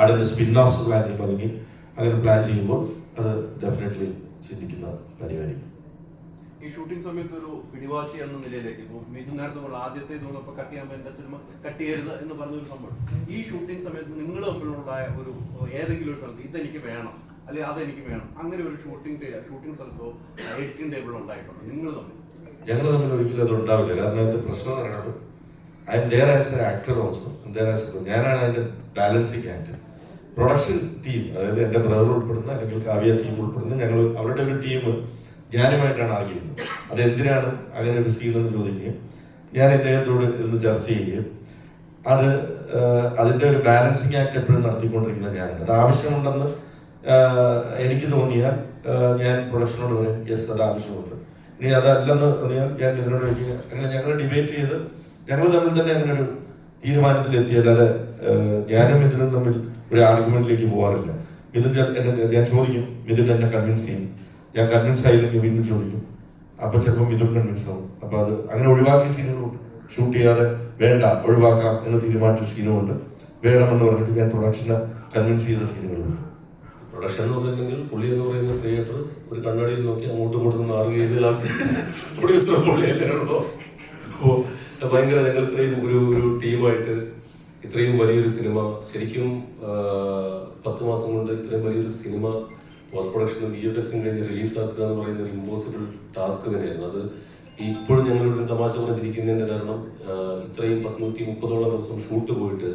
അതിൻ്റെ സ്പിൻ ഓഫ്സ് പ്ലാൻ ചെയ്യുമ്പോൾ അല്ലെങ്കിൽ അങ്ങനെ പ്ലാൻ ചെയ്യുമ്പോൾ അത് ഡെഫിനറ്റ്ലി ചിന്തിക്കുന്ന കാര്യമായിരിക്കും. ഈ ഷൂട്ടിംഗ് സമയത്ത് ഒരു പിടിവാശി എന്ന നിലയിലേക്ക് ഇപ്പോൾ മിഥുൻ നേരത്തെ പറഞ്ഞ ആദ്യത്തെ ഇതുകൊണ്ടപ്പോൾ കട്ട് ചെയ്യാൻ എൻ്റെ സിനിമ കട്ട് ചെയ്യരുത് എന്ന് പറഞ്ഞൊരു സംഭവം, ഈ ഷൂട്ടിംഗ് സമയത്ത് നിങ്ങൾ തമ്മിലുണ്ടായ ഒരു ഏതെങ്കിലും ഒരു സ്ഥലത്ത് ഇതെനിക്ക് വേണം അല്ലെങ്കിൽ അതെനിക്ക് വേണം, അങ്ങനെ ഒരു ഷൂട്ടിംഗ് സ്ഥലത്തോ എഡിറ്റിംഗ് ടേബിളോ ഉണ്ടായിട്ടുണ്ട് നിങ്ങൾ തമ്മിൽ? ഞങ്ങൾ തമ്മിൽ ഒരിക്കലും അത് ഉണ്ടാവില്ല. കാരണം അതിന്റെ പ്രശ്നം എന്ന് പറയുന്നത് I M there as A actor also, ഞാനാണ് അതിന്റെ ബാലൻസിങ് ആക്ടർ. പ്രൊഡക്ഷൻ ടീം, അതായത് എൻ്റെ ബ്രദർ ഉൾപ്പെടുന്ന അല്ലെങ്കിൽ കാവ്യ ടീം ഉൾപ്പെടുന്ന ഞങ്ങൾ അവരുടെ ഒരു ടീം ഞാനുമായിട്ടാണ് ആർഗ്യൂ ചെയ്യുന്നത്. അതെന്തിനാണ് അങ്ങനെ ഒരു സീൻ എന്ന് ചോദിക്കുകയും ഞാൻ ഇദ്ദേഹത്തോട് ഇരുന്ന് ചർച്ച ചെയ്യുകയും അതിൻ്റെ ഒരു ബാലൻസിങ് ആക്ട് എപ്പോഴും നടത്തിക്കൊണ്ടിരിക്കുന്നത് ഞാനാണ്. അത് ആവശ്യമുണ്ടെന്ന് എനിക്ക് തോന്നിയാൽ ഞാൻ പ്രൊഡക്ഷനോട് പറയും യെസ് അത് ആവശ്യമുണ്ട്. ഇനി അതല്ലെന്ന് തോന്നിയാൽ ഞാൻ ഇതിനോട് ചോദിക്കുക. അങ്ങനെ ഞങ്ങൾ ഡിബേറ്റ് ചെയ്ത് ഞങ്ങൾ തമ്മിൽ തന്നെ അങ്ങനെ ഒരു തീരുമാനത്തിലെത്തി. അല്ലാതെ ഞാനും മിഥുനും തമ്മിൽ ഒരു ആർഗ്യുമെന്റിലേക്ക് പോകാറില്ല. മിഥുൻ ഞാൻ ചോദിക്കും, മിഥുൻ എന്നെ കൺവിൻസ് ചെയ്യും. ഞാൻ കൺവിൻസ് ആയില്ലെങ്കിൽ വീണ്ടും ചോദിക്കും. അപ്പൊ ചിലപ്പോൾ മിഥുൻ കൺവിൻസ് ആവും. അപ്പൊ അത് അങ്ങനെ ഒഴിവാക്കിയ സീനുകളുണ്ട്. ഷൂട്ട് ചെയ്യാതെ വേണ്ട ഒഴിവാക്കാം എന്ന് തീരുമാനിച്ച സീനുമുണ്ട്. വേണമെന്ന് പറഞ്ഞിട്ട് ഞാൻ പ്രൊഡക്ഷനെ കൺവിൻസ് ചെയ്ത സീനുകളുണ്ട്. പ്രൊഡക്ഷൻ എന്ന് പറഞ്ഞിട്ടുണ്ടെങ്കിൽ പുള്ളി എന്ന് പറയുന്ന ക്രിയേറ്റർ ഒരു കണ്ണാടിയിൽ നോക്കി അങ്ങോട്ടും ഇങ്ങോട്ടും മാറുക ചെയ്ത് ലാസ്റ്റ് പ്രൊഡ്യൂസർ പുള്ളിയല്ലോ. അപ്പോൾ ഭയങ്കര ഞങ്ങൾ ഇത്രയും ഒരു ടീമായിട്ട് ഇത്രയും വലിയൊരു സിനിമ ശരിക്കും 10 മാസം കൊണ്ട് ഇത്രയും വലിയൊരു സിനിമ പോസ്റ്റ് പ്രൊഡക്ഷനും VFXും കഴിഞ്ഞ് റിലീസാക്കുക എന്ന് പറയുന്ന ഒരു ഇമ്പോസിബിൾ ടാസ്ക് തന്നെയായിരുന്നു. അത് ഇപ്പോഴും ഞങ്ങളുടെ തമാശ പറഞ്ഞിരിക്കുന്നതിൻ്റെ കാരണം ഇത്രയും 130ഓളം ദിവസം ഷൂട്ട് പോയിട്ട്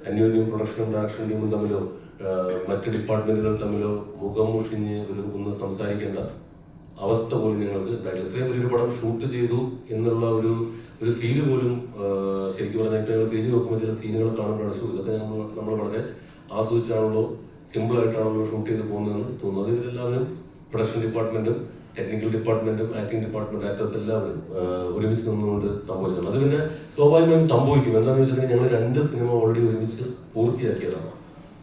അന്യോന്യം പ്രൊഡക്ഷനും ഡയറക്ഷൻ ടീമും തമ്മിലോ മറ്റ് ഡിപ്പാർട്ട്മെന്റുകൾ തമ്മിലോ മുഖം മുഷിഞ്ഞ് ഒന്ന് സംസാരിക്കേണ്ട അവസ്ഥ പോലും ഞങ്ങൾക്ക് ഉണ്ടായില്ല. ഇത്രയും വലിയൊരു പടം ഷൂട്ട് ചെയ്തു എന്നുള്ള ഒരു ഫീല് പോലും ശരിക്കും പറഞ്ഞാൽ ഞങ്ങൾ തിരിഞ്ഞു നോക്കുമ്പോൾ ചില സീനുകൾ കാണുമ്പോഴാണ് ഇതൊക്കെ നമ്മൾ വളരെ ആസ്വദിച്ചാണല്ലോ സിമ്പിളായിട്ടാണല്ലോ ഷൂട്ട് ചെയ്ത് പോകുന്നതെന്ന് തോന്നുന്നത്. ഇവരെല്ലാവരും പ്രൊഡക്ഷൻ ഡിപ്പാർട്ട്മെന്റും ടെക്നിക്കൽ ഡിപ്പാർട്ട്മെന്റും ആക്ടിംഗ് ഡിപ്പാർട്ട്മെന്റ് ആക്ടേഴ്സ് എല്ലാവരും ഒരുമിച്ച് നിന്നുകൊണ്ട് സംഭവിച്ചത്. അത് പിന്നെ സ്വാഭാവികമായും സംഭവിക്കും. എന്താണെന്ന് വെച്ചിട്ടുണ്ടെങ്കിൽ ഞങ്ങൾ 2 സിനിമ ഓൾറെഡി ഒരുമിച്ച് പൂർത്തിയാക്കിയതാണ്.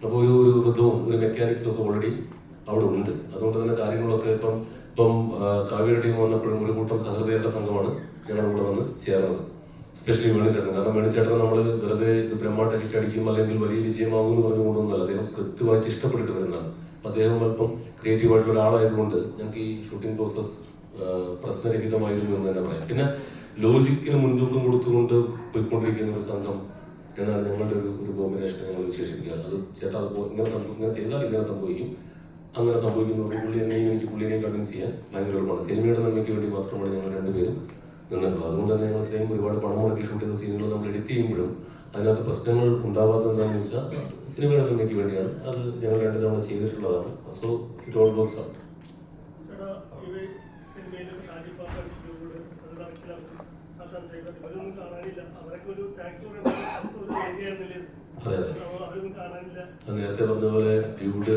അപ്പോൾ ഒരു ഋതുവും ഒരു മെക്കാനിക്സും ഒക്കെ ഓൾറെഡി അവിടെ ഉണ്ട്. അതുകൊണ്ട് തന്നെ കാര്യങ്ങളൊക്കെ ഇപ്പം കാവ്യയുടെ ടീം വന്നപ്പോഴും ഒരു കൂട്ടം സഹൃദയരുടെ സംഘമാണ് ഞങ്ങളുടെ കൂടെ വന്ന് ചേർന്നത്. എസ്പെഷ്യലി വേണിച്ചേട്ടൻ. കാരണം വേണിച്ചേട്ടനെ നമ്മൾ വെറുതെ ഇത് ബ്രഹ്മാട്ട ഹിറ്റ് അടിക്കും അല്ലെങ്കിൽ വലിയ വിജയമാകും എന്ന് പറഞ്ഞുകൊണ്ടൊന്നുമല്ല. അദ്ദേഹം സ്ക്രിപ്റ്റ് വായിച്ച് ഇഷ്ടപ്പെട്ടിട്ട് വരുന്നതാണ്. അദ്ദേഹം അല്പം ക്രിയേറ്റീവ് ആയിട്ടുള്ള ഒരാളായതുകൊണ്ട് ഞങ്ങൾക്ക് ഈ ഷൂട്ടിംഗ് പ്രോസസ് പ്രശ്നരഹിതമായിരുന്നു എന്ന് തന്നെ പറയാം. പിന്നെ ലോജിക്കിന് മുൻതൂക്കം കൊടുത്തുകൊണ്ട് പോയിക്കൊണ്ടിരിക്കുന്ന ഒരു സംഘം എന്നാണ് ഞങ്ങളുടെ ഒരു കോമ്പിനേഷൻ ഞങ്ങൾ വിശേഷിപ്പിക്കുക. അത് ചേട്ടാ അത് ഇങ്ങനെ ചെയ്താൽ ഇങ്ങനെ സംഭവിക്കും, അങ്ങനെ സംഭവിക്കുന്നത് പുള്ളിയെയും കൺവിൻസ് ചെയ്യാൻ ഭയങ്കര എളുപ്പമാണ്. സിനിമയുടെ നന്മയ്ക്ക് വേണ്ടി മാത്രമാണ് ഞങ്ങൾ രണ്ടുപേരും നിന്നിട്ടുള്ളത്. അതുകൊണ്ട് തന്നെ ഞങ്ങൾ ഇത്രയും ഒരുപാട് പണം മുടക്കി ഷൂട്ട് ചെയ്ത സീനുകൾ നമ്മൾ എഡിറ്റ് ചെയ്യുമ്പോഴും അതിനകത്ത് പ്രശ്നങ്ങൾ ഉണ്ടാവാത്തത് എന്താണെന്ന് വെച്ചാൽ സിനിമയുടെ നന്മയ്ക്ക് വേണ്ടിയാണ്. അത് ഞങ്ങൾ 2 തവണ ചെയ്തിട്ടുള്ളതാണ്. So it all works out. അതെ അത് നേരത്തെ പറഞ്ഞ പോലെ ഡ്യൂഡ്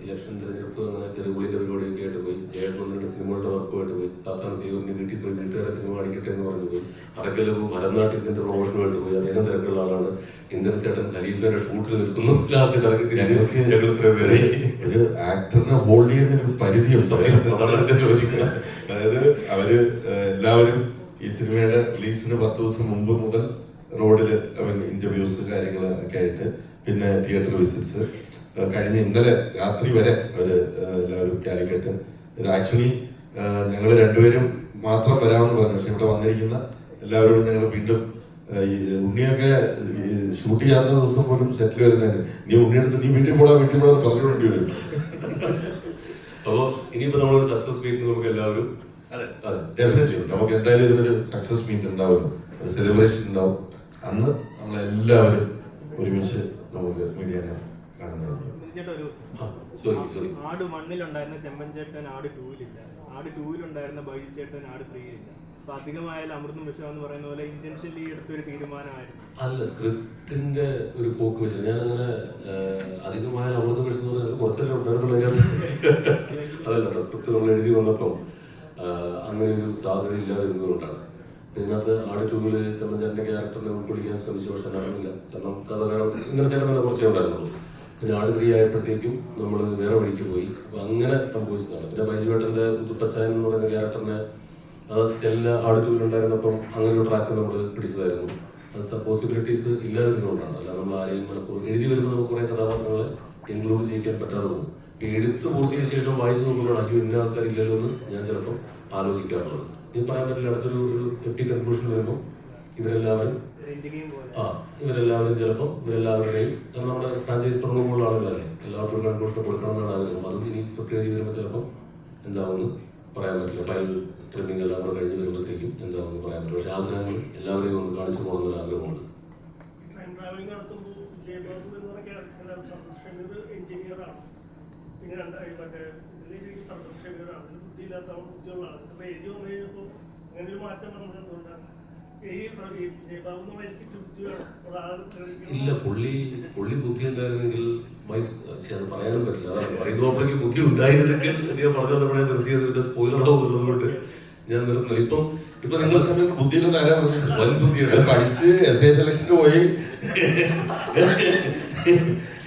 ഇലക്ഷൻ തിരഞ്ഞെടുപ്പ് അങ്ങനെ ചെറുപുള്ളിന്റെ പരിപാടിയൊക്കെ ആയിട്ട് പോയി. ജയൻ സിനിമകളുടെ വർക്കുമായിട്ട് പോയി. സാധാരണ സീവറിന്റെ വീട്ടിൽ പോയി വീട്ടുകാരെ സിനിമ കാണിക്കട്ടെ എന്ന് പറഞ്ഞു പോയി. അതൊക്കെ ഭരതനാട്യത്തിന്റെ പ്രൊമോഷനുമായിട്ട് പോയി. അദ്ദേഹം തിരക്കുള്ള ആളാണ്. ഇന്ത്യൻ ചേട്ടൻ ഖലീഫയുടെ ഷൂട്ടിൽ നിൽക്കുന്നു. ലാസ്റ്റ് കറക്കി ഒരു ആക്ടറിനെ ഹോൾഡ് ചെയ്യുന്നതിന് പരിധിയും ചോദിക്കുന്നത്. അതായത് അവര് എല്ലാവരും ഈ സിനിമയുടെ റിലീസിന് 10 ദിവസം മുമ്പ് മുതൽ റോഡിൽ ഇന്റർവ്യൂസ് കാര്യങ്ങളൊക്കെ ആയിട്ട് പിന്നെ തിയേറ്റർ വിസിറ്റ്സ് കഴിഞ്ഞ ഇന്നലെ രാത്രി വരെ അവര് എല്ലാവരും കാലിക്കറ്റ്. ഇത് ആക്ച്വലി ഞങ്ങൾ 2 പേരും മാത്രം വരാമെന്ന് പറഞ്ഞു. പക്ഷെ ഇവിടെ വന്നിരിക്കുന്ന എല്ലാവരോടും ഞങ്ങൾ വീണ്ടും ഉണ്ണിയൊക്കെ ഷൂട്ട് ചെയ്യാത്ത ദിവസം പോലും സെറ്റിൽ വരുന്നതിന് നീ ഉണ്ണിയെടുത്ത് നീ വീട്ടിൽ പോടാ പറഞ്ഞുകൊണ്ടി വരും. അപ്പോൾ ഇനിയിപ്പോൾ നമ്മൾ സക്സസ് മീറ്റ് നമുക്ക് എല്ലാവരും ഡെഫിനറ്റ്ലി നമുക്ക് എന്തായാലും ഇതിനൊരു സക്സസ് മീറ്റ് ഉണ്ടാവുമല്ലോ, ഒരു സെലിബ്രേഷൻ ഉണ്ടാവും. അന്ന് നമ്മളെല്ലാവരും ഒരുമിച്ച് നമുക്ക് മീഡിയനെ കാണുന്നതായിരിക്കും. ആട് 1-ൽ ചെമ്പൻ ചേട്ടൻ ആട് 2-ലില്ല, ആട് 2-ൽ ബൈജു ചേട്ടൻ ആട് 3-ലില്ല. അപ്പൊ അധികമായാലും അമൃതം വിഷം എന്ന് പറയുന്ന പോലെ ഇന്റൻഷനലി എടുത്തൊരു തീരുമാനമായിരുന്നു. അല്ല, സ്ക്രിപ്റ്റിന്റെ ഒരു പോക്ക് വെച്ചത് ഞാൻ അങ്ങനെ അധികമായാലും അമൃതം വിഷം എന്ന് പറഞ്ഞാൽ കുറച്ചല്ലേ ഉണ്ടായിരുന്നുള്ളൂ. അതല്ല, സ്ക്രിപ്റ്റ് നമ്മൾ എഴുതി വന്നപ്പം അങ്ങനെ ഒരു സാധ്യത ഇല്ലാതിരുന്നതുകൊണ്ടാണ്. ഇതിനകത്ത് ആട് 2-ൽ ചെമ്മഞ്ചേട്ടൻ്റെ ക്യാരക്ടറിനെ ഉൾക്കൊള്ളിക്കാൻ ശ്രമിച്ചു. പക്ഷെ നടന്നില്ല. കാരണം കഥ വേറെ ഇങ്ങനെ ചേട്ടനെ കുറച്ചേ ഉണ്ടായിരുന്നുള്ളൂ. പിന്നെ ആട് 3 ആയപ്പോഴത്തേക്കും നമ്മൾ വേറെ വഴിക്ക് പോയി. അപ്പോൾ അങ്ങനെ സംഭവിച്ചതാണ്. പിന്നെ ബൈജുവേട്ടൻ്റെ ഉതുപ്പച്ചായൻ എന്ന് പറയുന്ന ക്യാരക്ടറിനെ സ്റ്റെല്ല ആട് 2-ൽ ഉണ്ടായിരുന്നപ്പം അങ്ങനെ ഒരു ട്രാക്ക് നമ്മൾ പിടിച്ചതായിരുന്നു. അത് പോസിബിലിറ്റീസ് ഇല്ലാതിരുന്നുകൊണ്ടാണ്. അല്ല നമ്മൾ ആരെയും മനഃപൂർവ്വം എഴുതി വരുമ്പോൾ നമുക്ക് കുറേ കഥാപാത്രങ്ങളെ ഇൻക്ലൂഡ് ചെയ്യിക്കാൻ പറ്റാതെ പോകും. എടുത്ത് പൂർത്തിയായ ശേഷം വായിച്ചു നോക്കുമ്പോഴാണ് അയ്യോ ഇന്ന ആൾക്കാരില്ലല്ലോ എന്ന് ഞാൻ ചിലപ്പോൾ ആലോചിക്കാറുള്ളത്. ഇനി പറയാൻ പറ്റില്ല, അടുത്തൊരു എപ്പിക് കൺക്ലൂഷൻ വരുമ്പോൾ ഇവരെല്ലാവരും ചിലപ്പോൾ ഇവരെല്ലാവരുടെയും, കാരണം നമ്മുടെ ഫ്രാഞ്ചൈസ് തുടങ്ങുമ്പോൾ ആളുകളല്ലേ, എല്ലാവർക്കും ഒരു കൺക്ലൂഷൻ കൊടുക്കണം എന്നാണ് ആഗ്രഹം. അതും ഇനി സ്ക്രിപ്റ്റ് എഴുതി വരുമ്പോൾ ചിലപ്പോൾ എന്താവുമെന്ന് പറയാൻ പറ്റില്ല. ഫയൽ ട്രിമ്മിങ് എല്ലാം കൂടെ കഴിഞ്ഞ് വരുമ്പോഴത്തേക്കും എന്താവുമെന്ന് പറയാൻ പറ്റില്ല. പക്ഷേ ആഗ്രഹങ്ങൾ എല്ലാവരെയും ഒന്ന് കാണിച്ചു പോകുന്നൊരു ആഗ്രഹമുണ്ട്. ട്രെയിൻ ട്രാവലിംഗ് നടത്തുമ്പോൾ ജയബാബു എന്ന് പറഞ്ഞ എഞ്ചിനീയറാണ്, പിന്നെ മറ്റേ ഇതിലേക്ക് സർവക്ഷകരാണ്, ബുദ്ധിയില്ലാത്ത ബുദ്ധിയുള്ളതാണ്. അപ്പോൾ എഴുതി വന്നു കഴിഞ്ഞപ്പോൾ അങ്ങനെ ഒരു മാറ്റം വന്നത് എന്തുകൊണ്ടാണ്? ജയബാബു എന്ന് പറഞ്ഞാൽ എനിക്ക് ബുദ്ധി വേണം. ഇല്ല, പുള്ളി ബുദ്ധി ഉണ്ടായിരുന്നെങ്കിൽ അത് പറയാനും പറ്റില്ല. അതാണ് പറയുമ്പോഴേക്ക് ബുദ്ധി ഉണ്ടായിരുന്നെങ്കിൽ ഞാൻ പറഞ്ഞു നമ്മളെ നിർത്തിയത് ഇതിന്റെ സ്പോയിലറോ എന്നുള്ളത് കൊണ്ട് ഞാൻ നിർത്തുന്നില്ല. ഇപ്പൊ നിങ്ങൾ സമയത്ത് ബുദ്ധിയില്ലെന്ന് ആരാ പറഞ്ഞത്? വൻ ബുദ്ധിയാണ്. പഠിച്ച് SA സെലക്ഷന് പോയി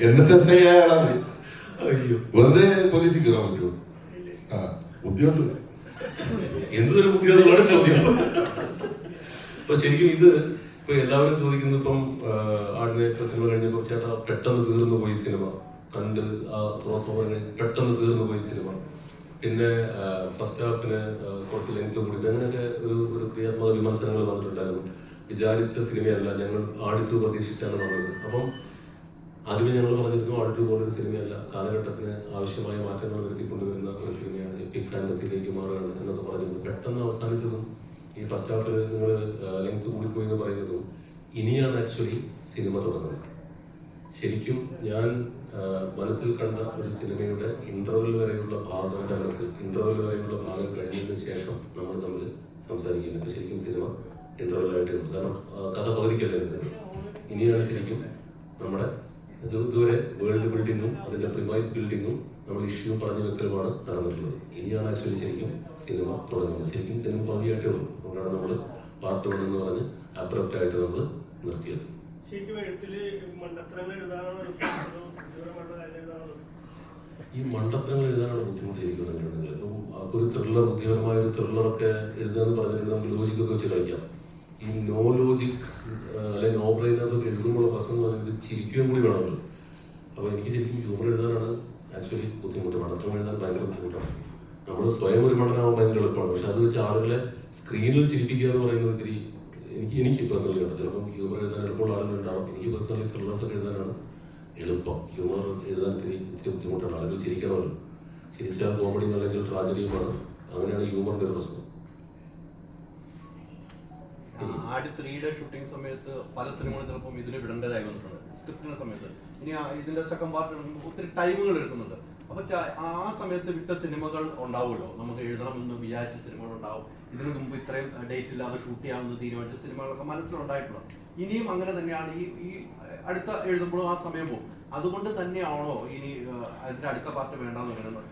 എന്നിട്ട് SA ആളാണ്. അയ്യോ, വെറുതെ പോലീസിൽ കയറാൻ പറ്റുമോ? ബുദ്ധിയുണ്ട്. എന്തൊരു ബുദ്ധി എന്നുള്ളതാണ് ചോദ്യം. അപ്പൊ ശരിക്കും ഇത് ഇപ്പൊ എല്ലാവരും ചോദിക്കുന്നത്, ഇപ്പം ആടിനെ ഇപ്പൊ സിനിമ കഴിഞ്ഞപ്പോൾ ചേട്ടാ പെട്ടെന്ന് തീർന്നു പോയി സിനിമ കണ്ട്, ആ ക്രോസ് ഓവർ കഴിഞ്ഞ് പെട്ടെന്ന് തീർന്നു പോയി സിനിമ, പിന്നെ ഫസ്റ്റ് ഹാഫിന് കുറച്ച് ലെങ്ത് കൂടി, അങ്ങനെയൊക്കെ ഒരു ക്രിയാത്മക വിമർശനങ്ങൾ വന്നിട്ടുണ്ടായിരുന്നു. വിചാരിച്ച സിനിമയല്ല, ഞങ്ങൾ ആടിറ്റു പ്രതീക്ഷിച്ചാണ് വന്നത്. അപ്പം ആദ്യമേ ഞങ്ങൾ പറഞ്ഞിരുന്നു ആടിറ്റു പോലൊരു സിനിമയല്ല, കാലഘട്ടത്തിന് ആവശ്യമായ മാറ്റങ്ങൾ വരുത്തിക്കൊണ്ടുവരുന്ന ഒരു സിനിമയാണ്, എപ്പിക് ഫാന്റസിയിലേക്ക് മാറുകയാണ് എന്നൊക്കെ പറഞ്ഞിരുന്നു. പെട്ടെന്ന് അവസാനിച്ചതും ഈ ഫസ്റ്റ് ഹാഫിൽ നിങ്ങൾ ലെങ്ത് കൂടിപ്പോയി എന്ന് പറയുന്നതും ഇനിയാണ് ആക്ച്വലി സിനിമ തുടങ്ങുന്നത്. ശരിക്കും ഞാൻ മനസ്സിൽ കണ്ട ഒരു സിനിമയുടെ ഇന്റർവെൽ വരെയുള്ള ഭാഗം, എൻ്റെ മനസ്സിൽ ഇന്റർവെൽ വരെയുള്ള ഭാഗം കഴിഞ്ഞതിന് ശേഷം നമ്മൾ തമ്മിൽ സംസാരിക്കുന്നത്. ഇപ്പം ശരിക്കും സിനിമ ഇന്റർവെല്ലായിട്ട്, കാരണം കഥ പകുതിക്കല്ലേ എത്തുന്നത്. ഇനിയാണ് ശരിക്കും നമ്മുടെ ഇതുവരെ വേൾഡ് ബിൽഡിങ്ങും അതിൻ്റെ പ്രിമൈസ് ബിൽഡിങ്ങും നമ്മൾ ഇഷ്യൂ പറഞ്ഞു വെക്കലുമാണ് നടന്നിട്ടുള്ളത്. ഇനിയാണ് ആക്ച്വലി ശരിക്കും സിനിമ തുടങ്ങുന്നത്. ശരിക്കും സിനിമ പകുതിയായിട്ടേ ഉള്ളൂ. അതുകൊണ്ടാണ് നമ്മൾ പാർട്ട് 1 എന്ന് പറഞ്ഞ് അബ്രപ്റ്റായിട്ട് നമ്മൾ നിർത്തിയത്. ഈ മണ്ടത്തരങ്ങൾ എഴുതാനാണ് ബുദ്ധിമുട്ട് ശരിക്കും പറഞ്ഞിട്ടുണ്ടെങ്കിൽ. ഇപ്പം ഒരു ത്രില്ലർ, ബുദ്ധിപരമായ ഒരു ത്രില്ലറൊക്കെ എഴുതാന്ന് പറഞ്ഞിട്ടുണ്ടെങ്കിൽ നമുക്ക് ലോജിക്കൊക്കെ വെച്ച് കളിക്കാം. ഈ നോ ലോജിക് അല്ലെങ്കിൽ നോ ബ്രെയിനേഴ്സ് ഒക്കെ എഴുതുമ്പോൾ പ്രശ്നം എന്ന് പറഞ്ഞാൽ ഇത് ചിരിക്കുകയും കൂടി വേണമല്ലോ. അപ്പോൾ എനിക്ക് ശരിക്കും ഹ്യൂമർ എഴുതാനാണ് ആക്ച്വലി ബുദ്ധിമുട്ട്. മണ്ടത്തരം എഴുതാൻ ഭയങ്കര ബുദ്ധിമുട്ടാണ്. നമ്മൾ സ്വയം ഒരു മണ്ടനാവാൻ ഭയങ്കര എളുപ്പമാണ്. പക്ഷെ അത് വെച്ച് ആളുകളെ സ്ക്രീനിൽ ചിരിപ്പിക്കുക എന്ന് പറയുന്നത് ഇത്തിരി എനിക്ക് പേഴ്സണലി ഉണ്ട്. ചിലപ്പം ഹ്യൂമർ എഴുതാൻ എളുപ്പമുള്ള ആളുകളുണ്ടാവും. എനിക്ക് പേഴ്സണലി ത്രില്ലേഴ്സ് ഒക്കെ എഴുതാനാണ് എളുപ്പം. ഹ്യൂമർ എഴുതാൻ ഇത്തിരി ബുദ്ധിമുട്ടാണ്. ആളുകൾ ചിരിക്കണമല്ലോ. ചിരിച്ചാൽ കോമഡിയും അല്ലെങ്കിൽ ട്രാജഡിയുമാണ്. അങ്ങനെയാണ് ഹ്യൂമറിൻ്റെ ഒരു പ്രശ്നം. ആട് 3യുടെ ഷൂട്ടിംഗ് സമയത്ത് പല സിനിമകളും ചിലപ്പം ഇതിന് വിടേണ്ടതായി വന്നിട്ടുണ്ട് സ്ക്രിപ്റ്റിന്റെ സമയത്ത്. ഇനി ഇതിന്റെ സെക്കൻഡ് പാർട്ട് ഒത്തിരി ടൈമുകൾ എടുക്കുന്നുണ്ട്. അപ്പൊ ആ സമയത്ത് വിട്ട സിനിമകൾ ഉണ്ടാവുമല്ലോ, നമുക്ക് എഴുതണമെന്ന് വിചാരിച്ച സിനിമകൾ ഉണ്ടാവും. ഇതിനു മുമ്പ് ഇത്രയും ഡേറ്റ് ഇല്ലാതെ ഷൂട്ട് ചെയ്യാമെന്ന് തീരുമാനിച്ച സിനിമകളൊക്കെ മനസ്സിലുണ്ടായിട്ടുള്ളത്. ഇനിയും അങ്ങനെ തന്നെയാണ് ഈ അടുത്ത എഴുതുമ്പോഴും ആ സമയം പോകും. അതുകൊണ്ട് തന്നെയാണോ ഇനി അതിന്റെ അടുത്ത പാർട്ട് വേണ്ടാന്ന് പറയുന്നത്?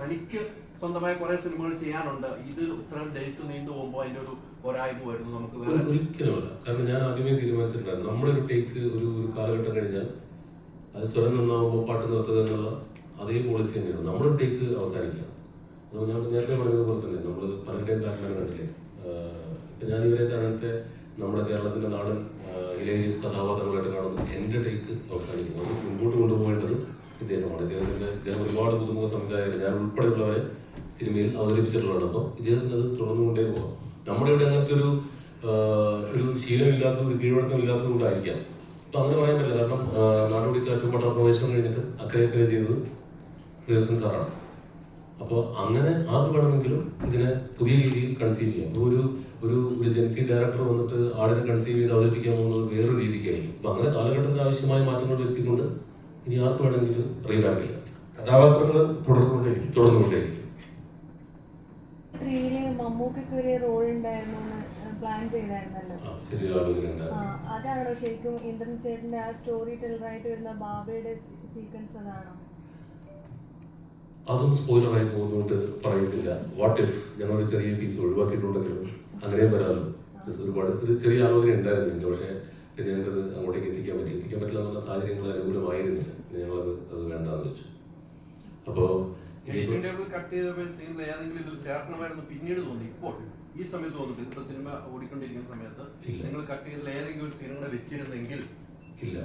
തനിക്ക് സ്വന്തമായി കുറെ സിനിമകൾ ചെയ്യാനുണ്ട്, ഇത് ഇത്രയും ഡേയ്സ് നീണ്ടു പോകുമ്പോൾ അതിന്റെ ഒരു പോരായ്മ വരുന്നു നമുക്ക്? ഒരിക്കലുമല്ല. കാരണം ഞാൻ ആദ്യമേ തീരുമാനിച്ചിട്ടുണ്ടായിരുന്നു, നമ്മുടെ ഒരു ടേക്ക് ഒരു കാലഘട്ടം കഴിഞ്ഞാൽ അത് സ്വരം നന്നാവുമ്പോൾ പാട്ട് നിർത്തുക എന്നുള്ള അതേ പോളിസി തന്നെയാണ്. നമ്മുടെ ടേക്ക് അവസാനിക്കുക. അപ്പോൾ ഞാൻ നേരത്തെ പറഞ്ഞതുപോലെ തന്നെ നമ്മൾ പലരുടെയും ബാറ്റ്മാൻ കണ്ടില്ലേ. ഇപ്പം ഞാൻ ഇവരെയൊക്കെ അങ്ങനത്തെ നമ്മുടെ കേരളത്തിൻ്റെ നാടൻ ഹിലേരിയസ് കഥാപാത്രങ്ങളായിട്ട് കാണുന്നു. എൻ്റെ ടേക്ക് അവസാനിക്കുന്നു. അത് മുൻപോട്ട് കൊണ്ടുപോകേണ്ടത് ഇദ്ദേഹമാണ്. ഇദ്ദേഹം ഒരുപാട് പുതുമുഖ സംവിധായകർ, ഞാൻ ഉൾപ്പെടെയുള്ളവരെ സിനിമയിൽ അവതരിപ്പിച്ചിട്ടുള്ളതാണ്. അപ്പോൾ ഇദ്ദേഹത്തിന് അത് തുടർന്നുകൊണ്ടേ പോകാം. നമ്മുടെ ഇവിടെ അങ്ങനത്തെ ഒരു ശീലമില്ലാത്തത്, കീഴ്വഴക്കമില്ലാത്തത് കൊണ്ടായിരിക്കാം. ഇപ്പം അങ്ങനെ പറയാൻ പറ്റില്ല. കാരണം നാടോടിക്കാറ്റും പട്ടപ്രവേശനം കഴിഞ്ഞിട്ട് അക്കരെ ചെയ്തത് പ്രിയദർശൻ സാറാണ്. അപ്പോൾ അങ്ങനെ ആർക്ക് വേണമെങ്കിലും ഇതിനെ പുതിയ രീതിയിൽ കൺസീവ് ചെയ്യാം. ഒരു ജെൻസി ഡയറക്ടർ വന്നിട്ട് ആടിനെ കൺസീവ് ചെയ്ത് അവതരിപ്പിക്കാൻ പോകുന്നത് വേറൊരു രീതിക്കായിരിക്കും. അപ്പം അങ്ങനെ കാലഘട്ടത്തിന് ആവശ്യമായ മാറ്റങ്ങൾ വരുത്തിക്കൊണ്ട് ഇനി ആർക്ക് വേണമെങ്കിലും റീവാമ്പ് ചെയ്യാം. കഥാപാത്രങ്ങൾ തുടർന്നുകൊണ്ടേയിരിക്കും. മമ്മൂക്കൊക്കെ ഒരു റോൾ ഉണ്ടായിരുന്നു പ്ലാൻ ചെയ്തായിരുന്നല്ലോ. ശരിയൊരു ആലോചന ഉണ്ടായിരുന്നു. അതാണോ ശരിക്കും ഇന്ദ്രൻ ചേട്ടന്റെ ആ സ്റ്റോറി ടെല്ലറായിട്ട് വരുന്ന ബാബയുടെ സീക്വൻസ് അതാണോ? അതും സ്പോയിലറായി പോകുന്നതുകൊണ്ട് പറയുന്നില്ല. വാട്ട് ഇഫ് ഞങ്ങളൊരു ചെറിയ പീസ് ഒഴിവാക്കിയിട്ടുണ്ടെങ്കിലും അങ്ങനെയും വരാമല്ലോ. ഒരുപാട് ഒരു ചെറിയ ആലോചന ഉണ്ടായിരുന്നു എനിക്ക്. പക്ഷേ പിന്നെ ഞങ്ങൾക്കത് അങ്ങോട്ടേക്ക് എത്തിക്കാൻ പറ്റില്ല എന്നുള്ള സാഹചര്യങ്ങൾ അനുകൂലമായിരുന്നില്ല. പിന്നെ ഞങ്ങളത് വേണ്ടാന്ന് വെച്ചു. അപ്പോൾ കട്ട് ചെയ്ത സീനിൽ ഏതെങ്കിലും ഇതിൽ ചേർക്കണമായിരുന്നു പിന്നീട് തോന്നി? ഇപ്പോൾ ഈ സമയത്ത് തോന്നിട്ട് ഇപ്പൊ സിനിമ ഓടിക്കൊണ്ടിരിക്കുന്ന സമയത്ത് നിങ്ങൾ കട്ട് ചെയ്തതിൽ ഏതെങ്കിലും ഒരു സീനുകളെ വെച്ചിരുന്നെങ്കിൽ? ഇല്ല.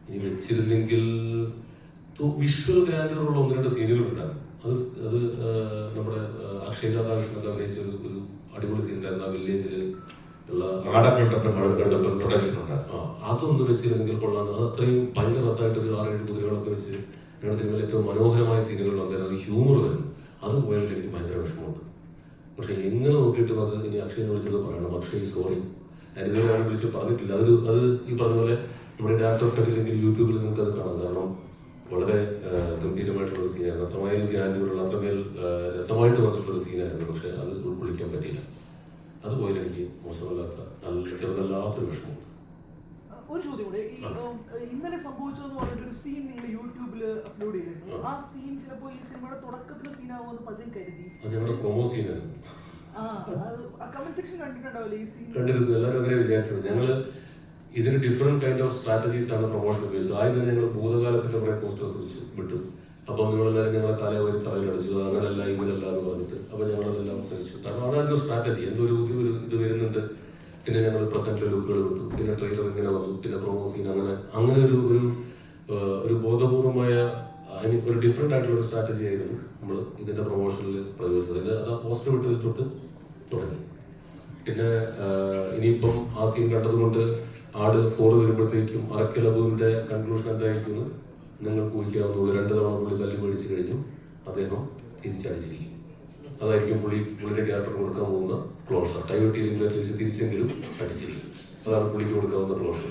ഇനി വെച്ചിരുന്നെങ്കിൽ വിഷ്വൽ ഗ്രാൻഡറുള്ള ഒന്ന് രണ്ട് സീനുകളുണ്ടായിരുന്നു. അത് നമ്മുടെ അക്ഷയ് രാധാകൃഷ്ണനൊക്കെ അഭിനയിച്ച ഒരു അടിപൊളി സീൻ ഉണ്ടായിരുന്നു. ആ വില്ലേജിൽ ഉള്ള അതൊന്ന് വെച്ചിരുന്നെങ്കിൽ കൊള്ളാന്ന്. അത് അത്രയും ഭയങ്കര രസമായിട്ട് ഒരു 6-7 കുതിരകളൊക്കെ വെച്ച് ഞങ്ങളുടെ സിനിമയിൽ ഏറ്റവും മനോഹരമായ സീനുകൾ ഉണ്ടായിരുന്നു. അത് ഹ്യൂമർ വരും. അത് പോയാൽ എനിക്ക് ഭയങ്കര വിഷമമുണ്ട്. പക്ഷെ എങ്ങനെ നോക്കിയിട്ടും അത് ഇനി അക്ഷയനെ വിളിച്ചത് പറയണം. അക്ഷയ് സോറി, ഞാനിതുവരെ ഞാൻ വിളിച്ച് പറഞ്ഞിട്ടില്ല. അത് ഈ പറഞ്ഞ പോലെ നമ്മുടെ ഡയറക്ടേഴ്സ് കണ്ടില്ലെങ്കിൽ യൂട്യൂബിൽ നിങ്ങൾക്ക് അത് കാണാം. കാരണം വളരെ ഗംഭീരമായിട്ടുള്ള ഒരു സീനായിരുന്നു. അത്രമേൽ ഗ്രാൻഡ്യൂറുള്ള അത്രമേൽ രസമായിട്ട് വന്നിട്ടുള്ളൊരു സീനായിരുന്നു. പക്ഷെ അത് ഉൾക്കൊള്ളിക്കാൻ പറ്റിയില്ല. അതുപോലെ എനിക്ക് മോശമല്ലാത്ത നല്ല ചെറുതല്ലാത്തൊരു വിഷമമുണ്ട്. ഒരു ചോദ്യം കൂടെ, ഇന്നലെ സംഭവിച്ചതെന്ന് പറഞ്ഞിട്ടൊരു സീൻ നിങ്ങൾ യൂട്യൂബിൽ അപ്ലോഡ് ചെയ്തിരുന്നു. ആ സീൻ ചിലപ്പോൾ ഈ സിനിമയുടെ തുടക്കത്തിലെ സീനാവുമെന്ന് പലരും കരുതി. അത് ഞങ്ങളുടെ പ്രൊമോ സീനായിരുന്നു. കമന്റ് സെക്ഷൻ കണ്ടിട്ടുണ്ടാവില്ലേ ഈ സീൻ? കണ്ടിരുന്നു. എല്ലാവരും അങ്ങനെ വിചാരിച്ചത്. ഞങ്ങൾ ഇതിന് ഡിഫറെന്റ് കൈൻഡ് ഓഫ് സ്ട്രാറ്റജീസ് ആണ് പ്രൊമോഷൻ ഉപയോഗിച്ചത്. ആദ്യം തന്നെ ഞങ്ങൾ ഭൂതകാലത്തിന്റെ കുറെ പോസ്റ്റേഴ്സ് വെച്ച് വിട്ടു. അപ്പോൾ നിങ്ങളെല്ലാവരും ഞങ്ങളെ കാലേ വരി തറയിലടിച്ചു, അങ്ങനെയല്ല ഇങ്ങനെയല്ല എന്ന് പറഞ്ഞിട്ട്. അപ്പോൾ ഞങ്ങളതെല്ലാം ശ്രമിച്ചു. കാരണം അതായിരുന്നു സ്ട്രാറ്റജി. എന്തൊരു പുതിയൊരു ഇത് വരുന്നുണ്ട്. പിന്നെ ഞങ്ങൾ പ്രസന്റിലെ ലുക്കുകൾ വിട്ടു. പിന്നെ ട്രെയിലർ ഇങ്ങനെ വന്നു. പിന്നെ പ്രൊമോ സീൻ അങ്ങനെ ഒരു ബോധപൂർവമായ ഒരു ഡിഫറെന്റ് ആയിട്ടുള്ള ഒരു സ്ട്രാറ്റജി ആയിരുന്നു നമ്മൾ ഇതിന്റെ പ്രൊമോഷനിൽ പ്രയോഗിച്ചത്. അത് ആ പോസ്റ്റർ വിട്ടതിൽ തൊട്ട് തുടങ്ങി. പിന്നെ ഇനിയിപ്പം ആ സീൻ കണ്ടതുകൊണ്ട് ആട് 4 വരുമ്പോഴത്തേക്കും അറക്കലബുവിന്റെ കൺക്ലൂഷൻ എന്തായിരിക്കുന്നു നിങ്ങൾക്ക് ഊഹിക്കാവുന്നുള്ളൂ. 2 തവണ പുള്ളി തല്ലി മേടിച്ചു കഴിഞ്ഞു. അദ്ദേഹം തിരിച്ചടിച്ചിരിക്കും. അതായിരിക്കും പുള്ളിയുടെ ക്യാരക്ടർ കൊടുക്കാൻ പോകുന്ന ക്ലോഷർ. കൈവെട്ടിയില്ലെങ്കിൽ അറ്റ്ലീസ്റ്റ് തിരിച്ചെങ്കിലും അടിച്ചിരിക്കും. അതാണ് പുള്ളിക്ക് കൊടുക്കാവുന്ന ക്ലോഷർ.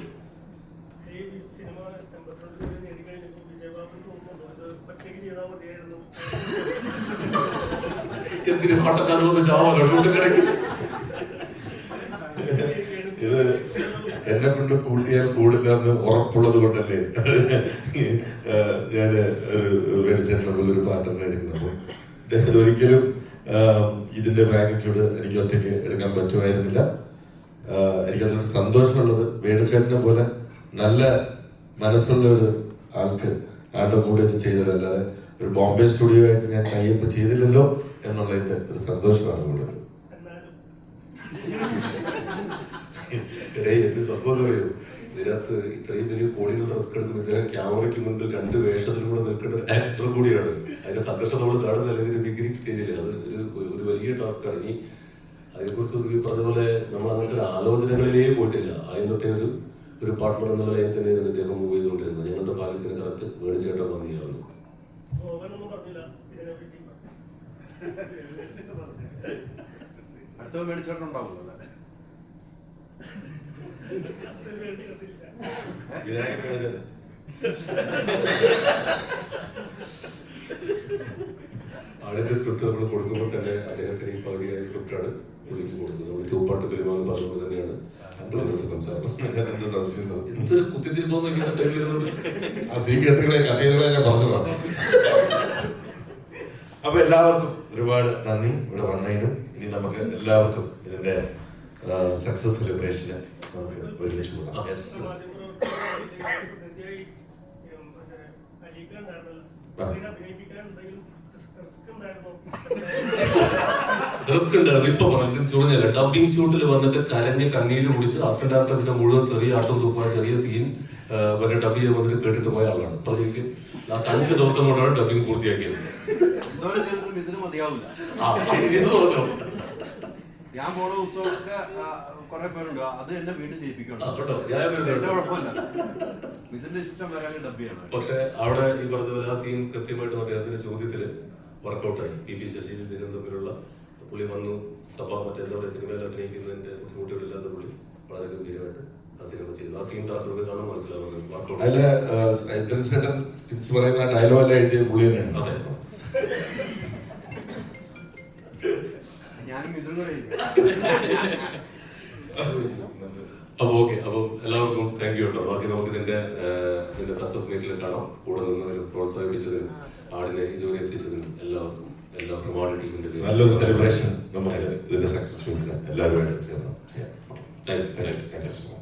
എന്തിനു പാട്ടക്കാരൻ വന്ന് ചാവാലോ ഷൂട്ടിനിടയ്ക്ക്. ഇത് എന്നെ കൊണ്ട് കൂട്ടിയാൽ കൂടില്ല എന്ന് ഉറപ്പുള്ളത് കൊണ്ടല്ലേ ഞാൻ ഒരു വേണിച്ചേട്ടനെ പോലൊരു പാട്ടറിനെ എടുക്കുന്നത്. ഒരിക്കലും ഇതിന്റെ മാഗ്നിറ്റ്യൂഡ് എനിക്ക് ഒറ്റയ്ക്ക് എടുക്കാൻ പറ്റുമായിരുന്നില്ല. എനിക്കതിലൊരു സന്തോഷമുള്ളത് വേണിച്ചേട്ടനെ പോലെ നല്ല മനസ്സുള്ള ഒരു ആളുടെ കൂടെ ഇത് ചെയ്തതല്ലാതെ ഒരു ബോംബെ സ്റ്റുഡിയോ ആയിട്ട് ഞാൻ ടൈപ്പ് ചെയ്തില്ലല്ലോ എന്നുള്ളതിന്റെ ഒരു സന്തോഷമാണ് കൂടുതൽ. എന്ത് സംഭവം അറിയോ, ഇതിനകത്ത് ഇത്രയും വലിയ കോടികൾ റിസ്ക് എടുക്കുമ്പോൾ ഇദ്ദേഹം ക്യാമറയ്ക്ക് മുൻപിൽ 2 വേഷത്തിലൂടെ നിൽക്കേണ്ട ഒരു ആക്ടർ കൂടിയാണ്. അതിന്റെ സംഘർഷം നമ്മൾ കാണുന്നതല്ല ഇതിന്റെ ബിഗിനിങ് സ്റ്റേജിൽ. അത് ഒരു വലിയ ടാസ്ക്കാണ്. ഇനി അതിനെക്കുറിച്ച് ഈ പറഞ്ഞ പോലെ നമ്മൾ അങ്ങനത്തെ ഒരു ആലോചനകളിലേ പോയിട്ടില്ല. അതിന് തൊട്ടേ ഒരു പാർട്ട്ണർ എന്നുള്ള ലൈനിൽ തന്നെയായിരുന്നു ഇദ്ദേഹം മൂവ് ചെയ്തുകൊണ്ടിരുന്നത്. ഞങ്ങളുടെ ഭാഗ്യത്തിന് കറക്റ്റ് വേണിച്ചേട്ടൻ വന്നിയായിരുന്നു. അടുത്ത മേടിച്ചോട്ടുണ്ടാവുമല്ലോ. ആടിന്റെ സ്ക്രിപ്റ്റ് നമ്മൾ കൊടുക്കുമ്പോൾ തന്നെ അദ്ദേഹത്തിന് ഈ പകുതിയായ സ്ക്രിപ്റ്റാണ് പുള്ളിക്ക് കൊടുത്തത്. നമ്മൾ 2 പാർട്ട് ഫിലിമാണെന്ന് പറഞ്ഞുകൊണ്ട് തന്നെയാണ് എന്തൊരു കുത്തിത്തിരിപ്പൊന്നും സൈഡിൽ ആ സീ കെട്ടുകളെ കട്ടീലുകളെ ഞാൻ പറഞ്ഞതാണ്. അപ്പൊ എല്ലാവർക്കും ഒരുപാട് നന്ദി ഇവിടെ വന്നതിനും. ഇനി നമുക്ക് എല്ലാവർക്കും ഇതിന്റെ സക്സസ് സെലിബ്രേഷന് നമുക്ക് ഒരുമിച്ച് കൂടാം. റിസ്ക് ഉണ്ടായിരുന്നു. ഇപ്പൊ പറഞ്ഞു ചുരുങ്ങില്ല. ഡബിങ് ഷൂട്ടിൽ വന്നിട്ട് കരഞ്ഞ് കണ്ണീര് കുടിച്ച് അസിസ്റ്റന്റ് ഡയറക്ടേഴ്സിന്റെ മുഴുവൻ ചെറിയ ആട്ടം തൂക്കുക ചെറിയ സീൻ മറ്റേ ഡബ് ചെയ്യാൻ വന്നിട്ട് കേട്ടിട്ട് പോയ ആളാണ്. അപ്പോഴേക്ക് ലാസ്റ്റ് 5 ദിവസം കൊണ്ടാണ് ഡബിങ് പൂർത്തിയാക്കിയത്. ഞാൻ പോണ ദിവസമൊക്കെ കുറെ പേരുണ്ട്. അത് എന്നെ വീണ്ടും ജയിപ്പിക്കണം. ഇതിന്റെ ഇഷ്ടം വരാൻ ഡബിയാണ്. പക്ഷെ അവിടെ ഈ പറഞ്ഞ പോലെ ആ സീൻ കൃത്യമായിട്ടും അദ്ദേഹത്തിന്റെ ചോദ്യത്തില് വർക്കൗട്ടായി. പി ശശി ഇതിനും തമ്മിലുള്ള പുള്ളി വന്നു സഭ മറ്റേ സിനിമയിൽ അഭിനയിക്കുന്നതിന്റെ ബുദ്ധിമുട്ടുകളില്ലാത്ത പുള്ളി വളരെ ഗംഭീരമായിട്ട് ആ സിനിമ ചെയ്തു. ആ സീൻ താത്തൊക്കെ കാണാൻ മനസ്സിലാവുന്നത് വർക്കൗട്ട്. തിരിച്ചു പറയുന്ന ഡയലോഗ് എഴുതിയ പുള്ളി തന്നെയാണ്. അതെ. അപ്പൊ ഓക്കെ. അപ്പം എല്ലാവർക്കും താങ്ക് യു കേട്ടോ. ബാക്കി നമുക്ക് ഇതിന്റെ സക്സസ് മീറ്റിൽ കാണാം. കൂടെ നിന്നതിനും പ്രോത്സാഹിപ്പിച്ചതിനും ആടിനെ ഇതുവരെ എത്തിച്ചതിനും എല്ലാവർക്കും ആട് ടീമിന്റെ നല്ലൊരു സെലിബ്രേഷൻ നമുക്ക് ഇതിന്റെ സക്സസ് മീറ്റിന് എല്ലാവരുമായിട്ട് ചേർന്ന് ചെയ്യാം. Thank you.